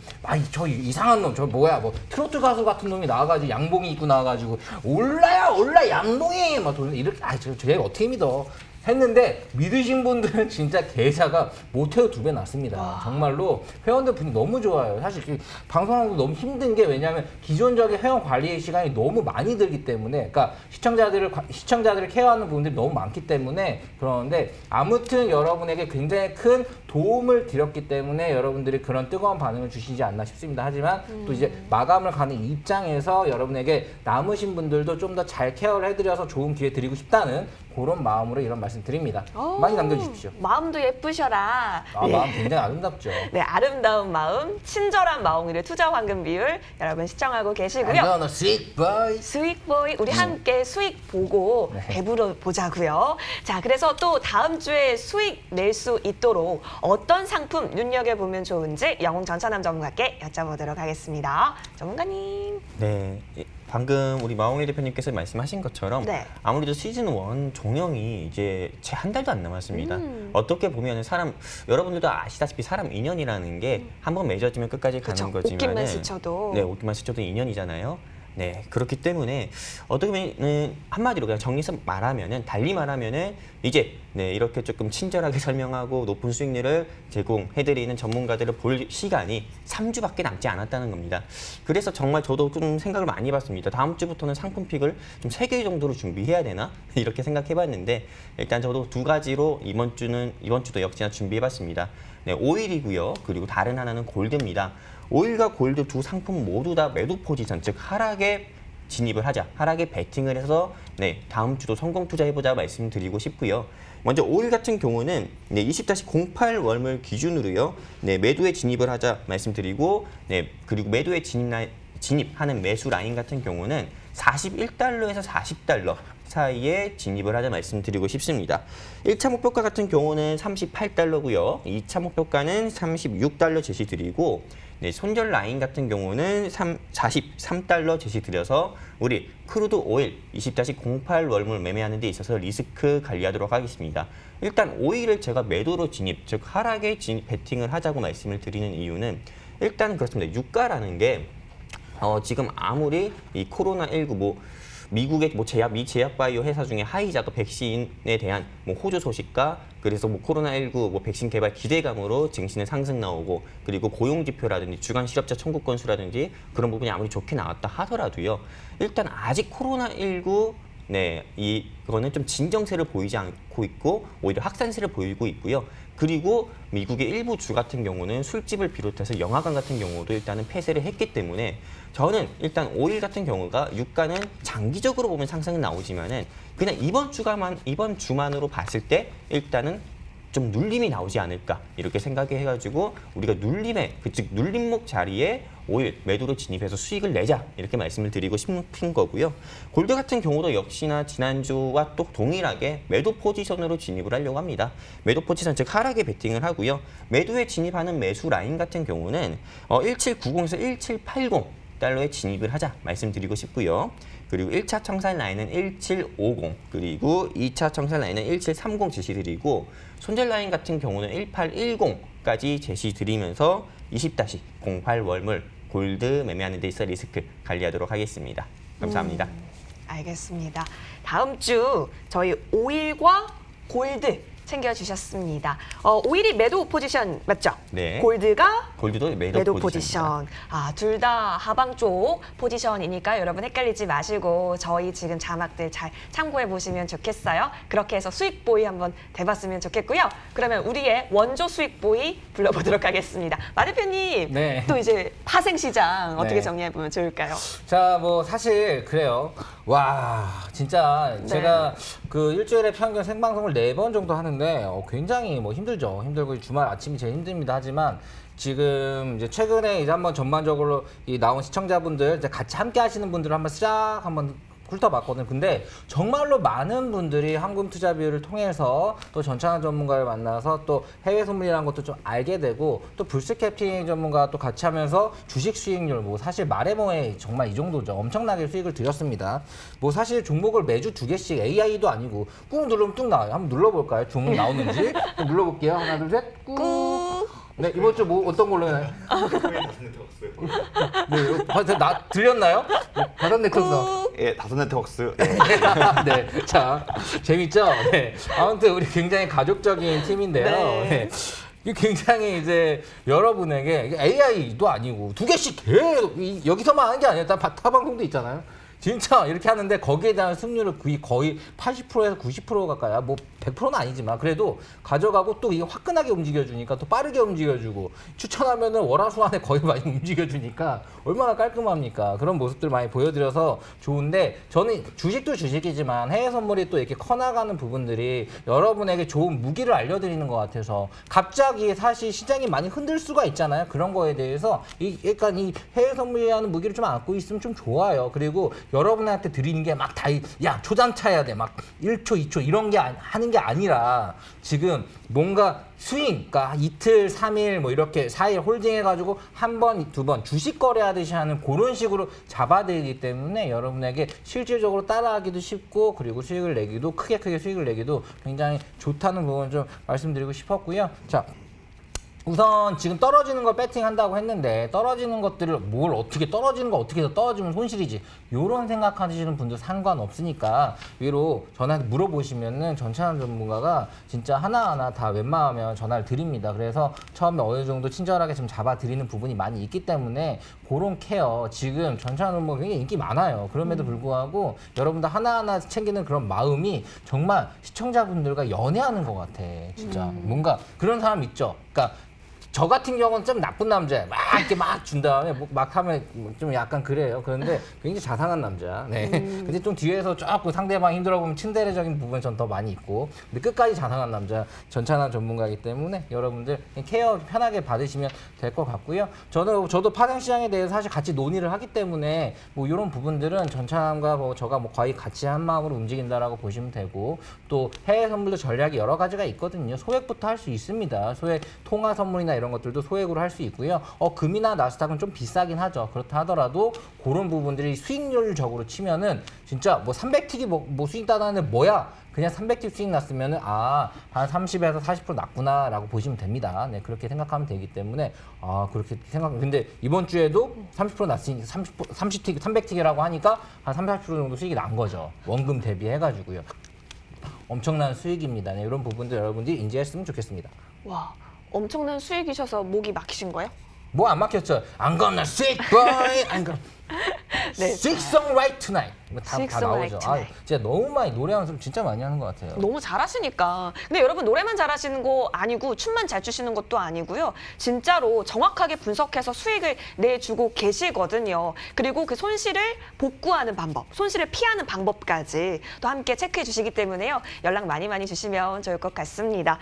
B: 저 이상한 놈 저 뭐야 뭐 트로트 가수 같은 놈이 나와가지고 양봉이 입고 나와가지고 올라 양봉이 막 이렇게 저 얘가 어떻게 믿어. 했는데 믿으신 분들은 진짜 계좌가 모태우 2배 났습니다. 정말로 회원들 분이 너무 좋아요. 사실 방송하는 거 너무 힘든 게 왜냐하면 기존적인 회원 관리의 시간이 너무 많이 들기 때문에 그러니까 시청자들을 케어하는 부분들이 너무 많기 때문에 그러는데 아무튼 여러분에게 굉장히 큰 도움을 드렸기 때문에 여러분들이 그런 뜨거운 반응을 주시지 않나 싶습니다. 하지만 또 이제 마감을 가는 입장에서 여러분에게 남으신 분들도 좀 더 잘 케어를 해드려서 좋은 기회 드리고 싶다는 그런 마음으로 이런 말씀 드립니다. 많이 남겨주십시오.
A: 마음도 예쁘셔라.
B: 마음 굉장히 아름답죠.
A: 네, 아름다운 마음, 친절한 마음으로 투자 황금 비율 여러분 시청하고 계시고요.
B: I'm gonna sweet boy.
A: 수익보이 우리 함께 수익 보고 배부러 보자고요. 자, 그래서 또 다음 주에 수익 낼 수 있도록 어떤 상품 눈여겨보면 좋은지 영웅 전차남 전문가께 여쭤보도록 하겠습니다. 전문가님.
D: 네. 방금 우리 마홍일 대표님께서 말씀하신 것처럼
A: 네.
D: 아무래도 시즌 1 종영이 이제 채 한 달도 안 남았습니다. 어떻게 보면 여러분들도 아시다시피 사람 인연이라는 게 한번 맺어지면 끝까지 가는
A: 그쵸.
D: 거지만
A: 옷깃만 스쳐도.
D: 네, 옷깃만 스쳐도 인연이잖아요. 네, 그렇기 때문에 어떻게 보면 한마디로 그냥 정리해서 말하면은 달리 말하면은 이제 이렇게 조금 친절하게 설명하고 높은 수익률을 제공해드리는 전문가들을 볼 시간이 3주밖에 남지 않았다는 겁니다. 그래서 정말 저도 좀 생각을 많이 해봤습니다. 다음 주부터는 상품픽을 좀 3개 정도로 준비해야 되나 이렇게 생각해봤는데 일단 저도 2가지로 이번 주도 역시나 준비해봤습니다. 네, 오일이고요. 그리고 다른 하나는 골드입니다. 오일과 골드 두 상품 모두 다 매도 포지션, 즉 하락에 진입을 하자, 하락에 베팅을 해서 다음 주도 성공 투자해보자 말씀드리고 싶고요. 먼저 오일 같은 경우는 20-08 월물 기준으로요, 매도에 진입을 하자 말씀드리고, 그리고 매도에 진입하는 매수 라인 같은 경우는 41달러에서 40달러 사이에 진입을 하자 말씀드리고 싶습니다. 1차 목표가 같은 경우는 38달러고요. 2차 목표가는 36달러 제시드리고 네, 손절 라인 같은 경우는 43달러 제시드려서 우리 크루드 오일 20-08 월물 매매하는 데 있어서 리스크 관리하도록 하겠습니다. 일단 오일을 제가 매도로 진입, 즉 하락에 베팅을 하자고 말씀을 드리는 이유는 일단 그렇습니다. 유가라는 게 지금 아무리 이 코로나19 미국의 미 제약 바이오 회사 중에 화이자가 백신에 대한 호주 소식과 그래서 코로나19 백신 개발 기대감으로 증시는 상승 나오고 그리고 고용 지표라든지 주간 실업자 청구 건수라든지 그런 부분이 아무리 좋게 나왔다 하더라도요. 일단 아직 코로나19 이거는 좀 진정세를 보이지 않고 있고 오히려 확산세를 보이고 있고요. 그리고 미국의 일부 주 같은 경우는 술집을 비롯해서 영화관 같은 경우도 일단은 폐쇄를 했기 때문에 저는 일단 오일 같은 경우가 유가는 장기적으로 보면 상승은 나오지만은 그냥 이번 주만으로 봤을 때 일단은 좀 눌림이 나오지 않을까 이렇게 생각해가지고 우리가 즉 눌림목 자리에 오일 매도로 진입해서 수익을 내자 이렇게 말씀을 드리고 싶은 거고요. 골드 같은 경우도 역시나 지난주와 또 동일하게 매도 포지션으로 진입을 하려고 합니다. 매도 포지션 즉 하락에 베팅을 하고요. 매도에 진입하는 매수 라인 같은 경우는 1790에서 1780 달러에 진입을 하자 말씀드리고 싶고요. 그리고 1차 청산 라인은 1750 그리고 2차 청산 라인은 1730 제시드리고 손절 라인 같은 경우는 1810까지 제시드리면서 20-08 월물 골드 매매하는 데 있어 리스크 관리하도록 하겠습니다. 감사합니다.
A: 알겠습니다. 다음 주 저희 오일과 골드 챙겨주셨습니다. 오일이 매도 포지션 맞죠?
D: 네.
A: 골드도
D: 매도
A: 포지션. 둘 다 하방 쪽 포지션이니까 여러분 헷갈리지 마시고 저희 지금 자막들 잘 참고해 보시면 좋겠어요. 그렇게 해서 수익 보이 한번 돼봤으면 좋겠고요. 그러면 우리의 원조 수익 보이 불러보도록 하겠습니다. 마 대표님,
B: 네.
A: 또 이제 파생 시장 어떻게
B: 네.
A: 정리해 보면 좋을까요?
B: 자, 사실 그래요. 와, 진짜
A: 네.
B: 제가 그 일주일에 평균 생방송을 4번 정도 하는데 굉장히 힘들죠. 힘들고 주말 아침이 제일 힘듭니다. 하지만 지금 이제 최근에 이제 한번 전반적으로 이 나온 시청자분들 이제 같이 함께 하시는 분들을 한번 훑어봤거든요. 근데 정말로 많은 분들이 한금투자비율을 통해서 또 전창환 전문가를 만나서 또 해외 선물이라는 것도 좀 알게 되고 또 불스 캡팅 전문가와 또 같이 하면서 주식 수익률 사실 말해 뭐해 정말 이 정도죠. 엄청나게 수익을 드렸습니다. 사실 종목을 매주 2개씩 AI도 아니고 꾹 누르면 뚝 나와요. 한번 눌러볼까요? 종목 나오는지 눌러볼게요. 하나 둘 셋 꾹. 네, 이번 주 어떤 걸로 해요? 네, 들렸나요? 다섯 네트워크.
C: 예, 다섯 네트워크스.
B: 네, 자, 재밌죠? 네. 아무튼 우리 굉장히 가족적인 팀인데요.
A: 네.
B: 네. 굉장히 이제 여러분에게 AI도 아니고 2개씩 계속 여기서만 하는 게 아니라 타 방송도 있잖아요. 진짜 이렇게 하는데 거기에 대한 승률을 거의 80%에서 90% 가까이 100%는 아니지만 그래도 가져가고 또 이게 화끈하게 움직여주니까 또 빠르게 움직여주고 추천하면은 월화수안에 거의 많이 움직여주니까 얼마나 깔끔합니까? 그런 모습들 많이 보여드려서 좋은데 저는 주식도 주식이지만 해외 선물이 또 이렇게 커나가는 부분들이 여러분에게 좋은 무기를 알려드리는 것 같아서 갑자기 사실 시장이 많이 흔들 수가 있잖아요. 그런 거에 대해서 약간 이 해외 선물이라는 무기를 좀 안고 있으면 좀 좋아요. 그리고 여러분한테 드리는 게 초장 차야 돼. 1초, 2초 이런 게 하는 게 아니라 지금 뭔가 스윙, 그러니까 이틀, 3일 이렇게 4일 홀딩해가지고 한 번, 두 번 주식 거래하듯이 하는 그런 식으로 잡아들이기 때문에 여러분에게 실질적으로 따라하기도 쉽고 그리고 수익을 내기도 크게 수익을 내기도 굉장히 좋다는 부분 좀 말씀드리고 싶었고요. 자. 우선 지금 떨어지는 걸 배팅한다고 했는데 떨어지는 것들을 떨어지는 거 어떻게 해서 떨어지면 손실이지 요런 생각하시는 분들 상관없으니까 위로 전화해서 물어보시면은 전찬환 전문가가 진짜 하나하나 다 웬만하면 전화를 드립니다. 그래서 처음에 어느 정도 친절하게 좀 잡아드리는 부분이 많이 있기 때문에 그런 케어 지금 전찬환 전문가 굉장히 인기 많아요. 그럼에도 불구하고 여러분들 하나하나 챙기는 그런 마음이 정말 시청자분들과 연애하는 것 같아. 진짜 뭔가 그런 사람 있죠. 그러니까 저 같은 경우는 좀 나쁜 남자예요. 막 이렇게 막 준 다음에 막 하면 좀 약간 그래요. 그런데 굉장히 자상한 남자. 네. 근데 좀 뒤에서 조금 상대방 힘들어 보면 츤데레적인 부분이 전 더 많이 있고, 근데 끝까지 자상한 남자 전찬환 전문가이기 때문에 여러분들 케어 편하게 받으시면 될 것 같고요. 저도 파생 시장에 대해서 사실 같이 논의를 하기 때문에 뭐 이런 부분들은 전찬환과 뭐 저가 뭐 거의 같이 한 마음으로 움직인다라고 보시면 되고, 또 해외 선물도 전략이 여러 가지가 있거든요. 소액부터 할 수 있습니다. 소액 통화 선물이나 이런 것들도 소액으로 할 수 있고요. 금이나 나스닥은 좀 비싸긴 하죠. 그렇다 하더라도 그런 부분들이 수익률적으로 치면은 진짜 뭐 300틱이 뭐 수익 따다는데 뭐야? 그냥 300틱 수익 났으면은 한 30에서 40% 났구나라고 보시면 됩니다. 네, 그렇게 생각하면 되기 때문에 그렇게 근데 이번 주에도 30% 났으니까 30틱, 300틱이라고 하니까 한 30, 40% 정도 수익이 난 거죠. 원금 대비해가지고요. 엄청난 수익입니다. 네, 이런 부분들 여러분들이 인지했으면 좋겠습니다.
A: 와, 엄청난 수익이셔서 목이 막히신 거예요?
B: 뭐 안 막혔죠? I'm gonna sick boy, I'm gonna
A: 네.
B: sick song right tonight. 다
A: Sick song right
B: 나오죠.
A: tonight.
B: 진짜 너무 많이 노래 연습 진짜 많이 하는 것 같아요.
A: 너무 잘하시니까. 근데 여러분 노래만 잘하시는 거 아니고 춤만 잘 추시는 것도 아니고요. 진짜로 정확하게 분석해서 수익을 내주고 계시거든요. 그리고 그 손실을 복구하는 방법, 손실을 피하는 방법까지 또 함께 체크해 주시기 때문에요. 연락 많이 주시면 좋을 것 같습니다.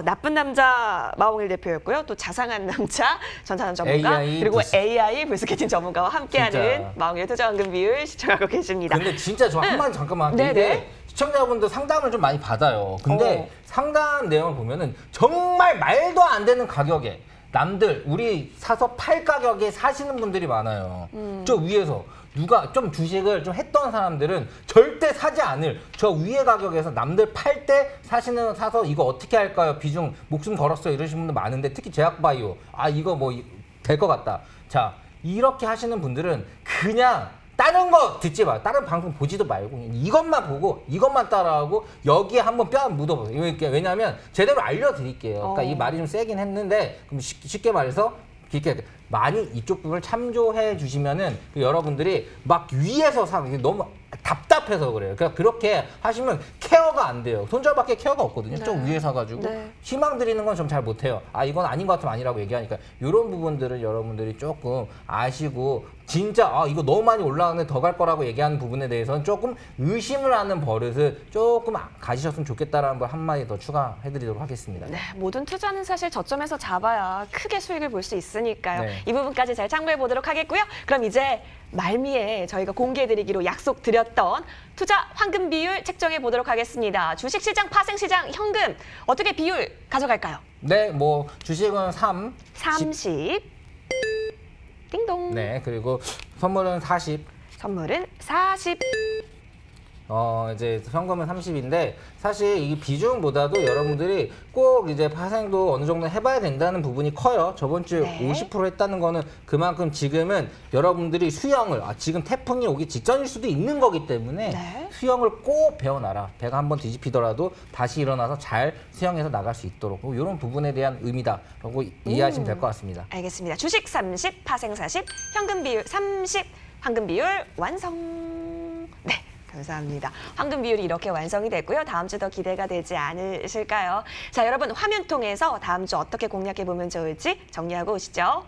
A: 나쁜 남자 마홍일 대표였고요. 또 자상한 남자 전찬환 전문가,
B: AI
A: 그리고
B: 부스.
A: AI 불스케팅 전문가와 함께하는
B: 진짜.
A: 마홍일 투자환금 비율 시청하고 계십니다.
B: 근데 진짜 저 한마디 잠깐만 할게요.
A: 네네.
B: 이게 시청자분들 상담을 좀 많이 받아요. 근데 상담 내용을 보면은 정말 말도 안 되는 가격에 남들 우리 사서 팔 가격에 사시는 분들이 많아요. 저 위에서 누가 좀 주식을 좀 했던 사람들은 절대 사지 않을 저 위에 가격에서 남들 팔 때 사서 이거 어떻게 할까요? 비중 목숨 걸었어요 이러시는 분들 많은데, 특히 제약바이오 이거 뭐 될 것 같다. 자, 이렇게 하시는 분들은 그냥 다른 거 듣지 마. 다른 방송 보지도 말고 이것만 보고 이것만 따라하고 여기에 한번 뼈 묻어보세요. 왜냐하면 제대로 알려드릴게요. 그러니까 이 말이 좀 세긴 했는데, 그럼 쉽게 말해서 이렇게 많이 이쪽 부분을 참조해 주시면은 여러분들이 막 위에서 너무 답답해서 그래요. 그러니까 그렇게 하시면 케어가 안 돼요. 손절밖에 케어가 없거든요.
A: 네.
B: 좀 위에 사가지고
A: 네.
B: 희망 드리는 건 좀 잘 못해요. 이건 아닌 것 같으면 아니라고 얘기하니까 이런 부분들을 여러분들이 조금 아시고, 진짜 이거 너무 많이 올라가는데 더 갈 거라고 얘기하는 부분에 대해서는 조금 의심을 하는 버릇을 조금 가지셨으면 좋겠다라는 걸 한마디 더 추가해드리도록 하겠습니다.
A: 네, 모든 투자는 사실 저점에서 잡아야 크게 수익을 볼 수 있으니까요.
B: 네.
A: 이 부분까지 잘 참고해 보도록 하겠고요. 그럼 이제 말미에 저희가 공개해드리기로 약속드렸던 투자 황금 비율 책정해 보도록 하겠습니다. 주식시장, 파생시장, 현금 어떻게 비율 가져갈까요?
B: 네, 뭐 주식은
A: 30. 띵동.
B: 네, 그리고 선물은 40.
A: 선물은 40.
B: 이제 현금은 30인데 사실 이 비중보다도 여러분들이 꼭 이제 파생도 어느 정도 해봐야 된다는 부분이 커요. 저번 주에
A: 네.
B: 50% 했다는 거는 그만큼 지금은 여러분들이 수영을 지금 태풍이 오기 직전일 수도 있는 거기 때문에
A: 네.
B: 수영을 꼭 배워놔라. 배가 한번 뒤집히더라도 다시 일어나서 잘 수영해서 나갈 수 있도록 이런 부분에 대한 의미다라고 이해하시면 될 것 같습니다.
A: 알겠습니다. 주식 30, 파생 40, 현금 비율 30, 황금 비율 완성. 네. 감사합니다. 황금 비율이 이렇게 완성이 됐고요. 다음 주 더 기대가 되지 않으실까요? 자, 여러분 화면 통해서 다음 주 어떻게 공략해 보면 좋을지 정리하고 오시죠.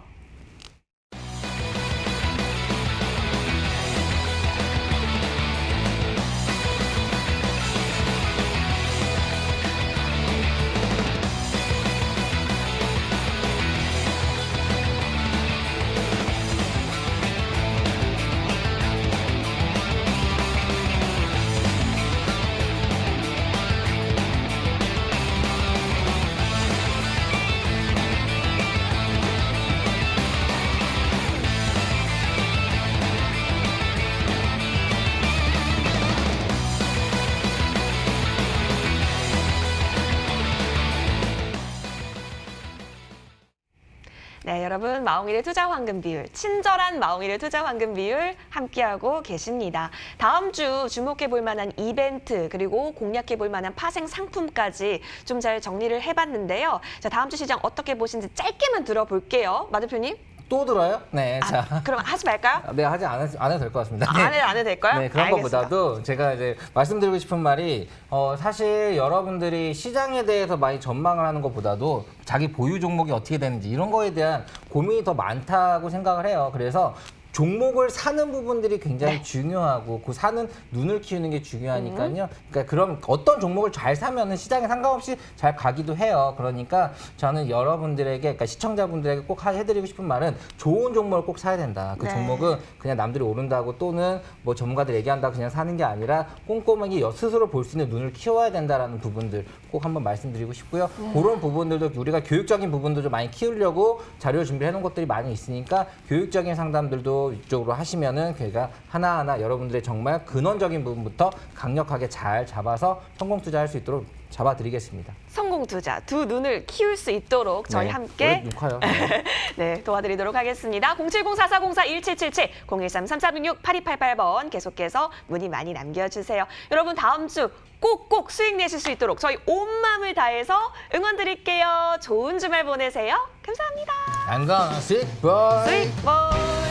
A: 네, 여러분 마홍일의 투자 황금 비율, 친절한 마홍일의 투자 황금 비율 함께하고 계십니다. 다음 주 주목해 볼 만한 이벤트 그리고 공략해 볼 만한 파생 상품까지 좀 잘 정리를 해봤는데요. 자, 다음 주 시장 어떻게 보시는지 짧게만 들어볼게요. 마 대표님.
B: 또 들어요? 네, 자.
A: 그럼 하지 말까요?
B: 네, 하지 안 해도 될 것 같습니다.
A: 안 해도 될까요?
B: 네, 그런
A: 알겠습니다.
B: 것보다도 제가 이제 말씀드리고 싶은 말이 사실 여러분들이 시장에 대해서 많이 전망을 하는 것보다도 자기 보유 종목이 어떻게 되는지 이런 거에 대한 고민이 더 많다고 생각을 해요. 그래서 종목을 사는 부분들이 굉장히 중요하고 그 사는 눈을 키우는 게 중요하니까요. 그러니까 그럼 어떤 종목을 잘 사면은 시장에 상관없이 잘 가기도 해요. 그러니까 저는 여러분들에게, 그러니까 시청자분들에게 꼭 해드리고 싶은 말은 좋은 종목을 꼭 사야 된다. 그
A: 네.
B: 종목은 그냥 남들이 오른다고 또는 뭐 전문가들 얘기한다고 그냥 사는 게 아니라 꼼꼼하게 스스로 볼 수 있는 눈을 키워야 된다라는 부분들 꼭 한번 말씀드리고 싶고요. 그런 부분들도 우리가 교육적인 부분도 좀 많이 키우려고 자료 준비해 놓은 것들이 많이 있으니까 교육적인 상담들도 이쪽으로 하시면은 저희가 하나하나 여러분들의 정말 근원적인 부분부터 강력하게 잘 잡아서 성공 투자할 수 있도록 잡아드리겠습니다.
A: 성공 투자, 두 눈을 키울 수 있도록 저희
B: 네,
A: 함께
B: 오래 녹화요.
A: 네, 도와드리도록 하겠습니다. 070-4404-1777, 013-3466-8288번 계속해서 문의 많이 남겨주세요. 여러분 다음 주 꼭꼭 수익 내실 수 있도록 저희 온 마음을 다해서 응원 드릴게요. 좋은 주말 보내세요. 감사합니다.
B: 안강 수익 볼.
A: 수익 볼.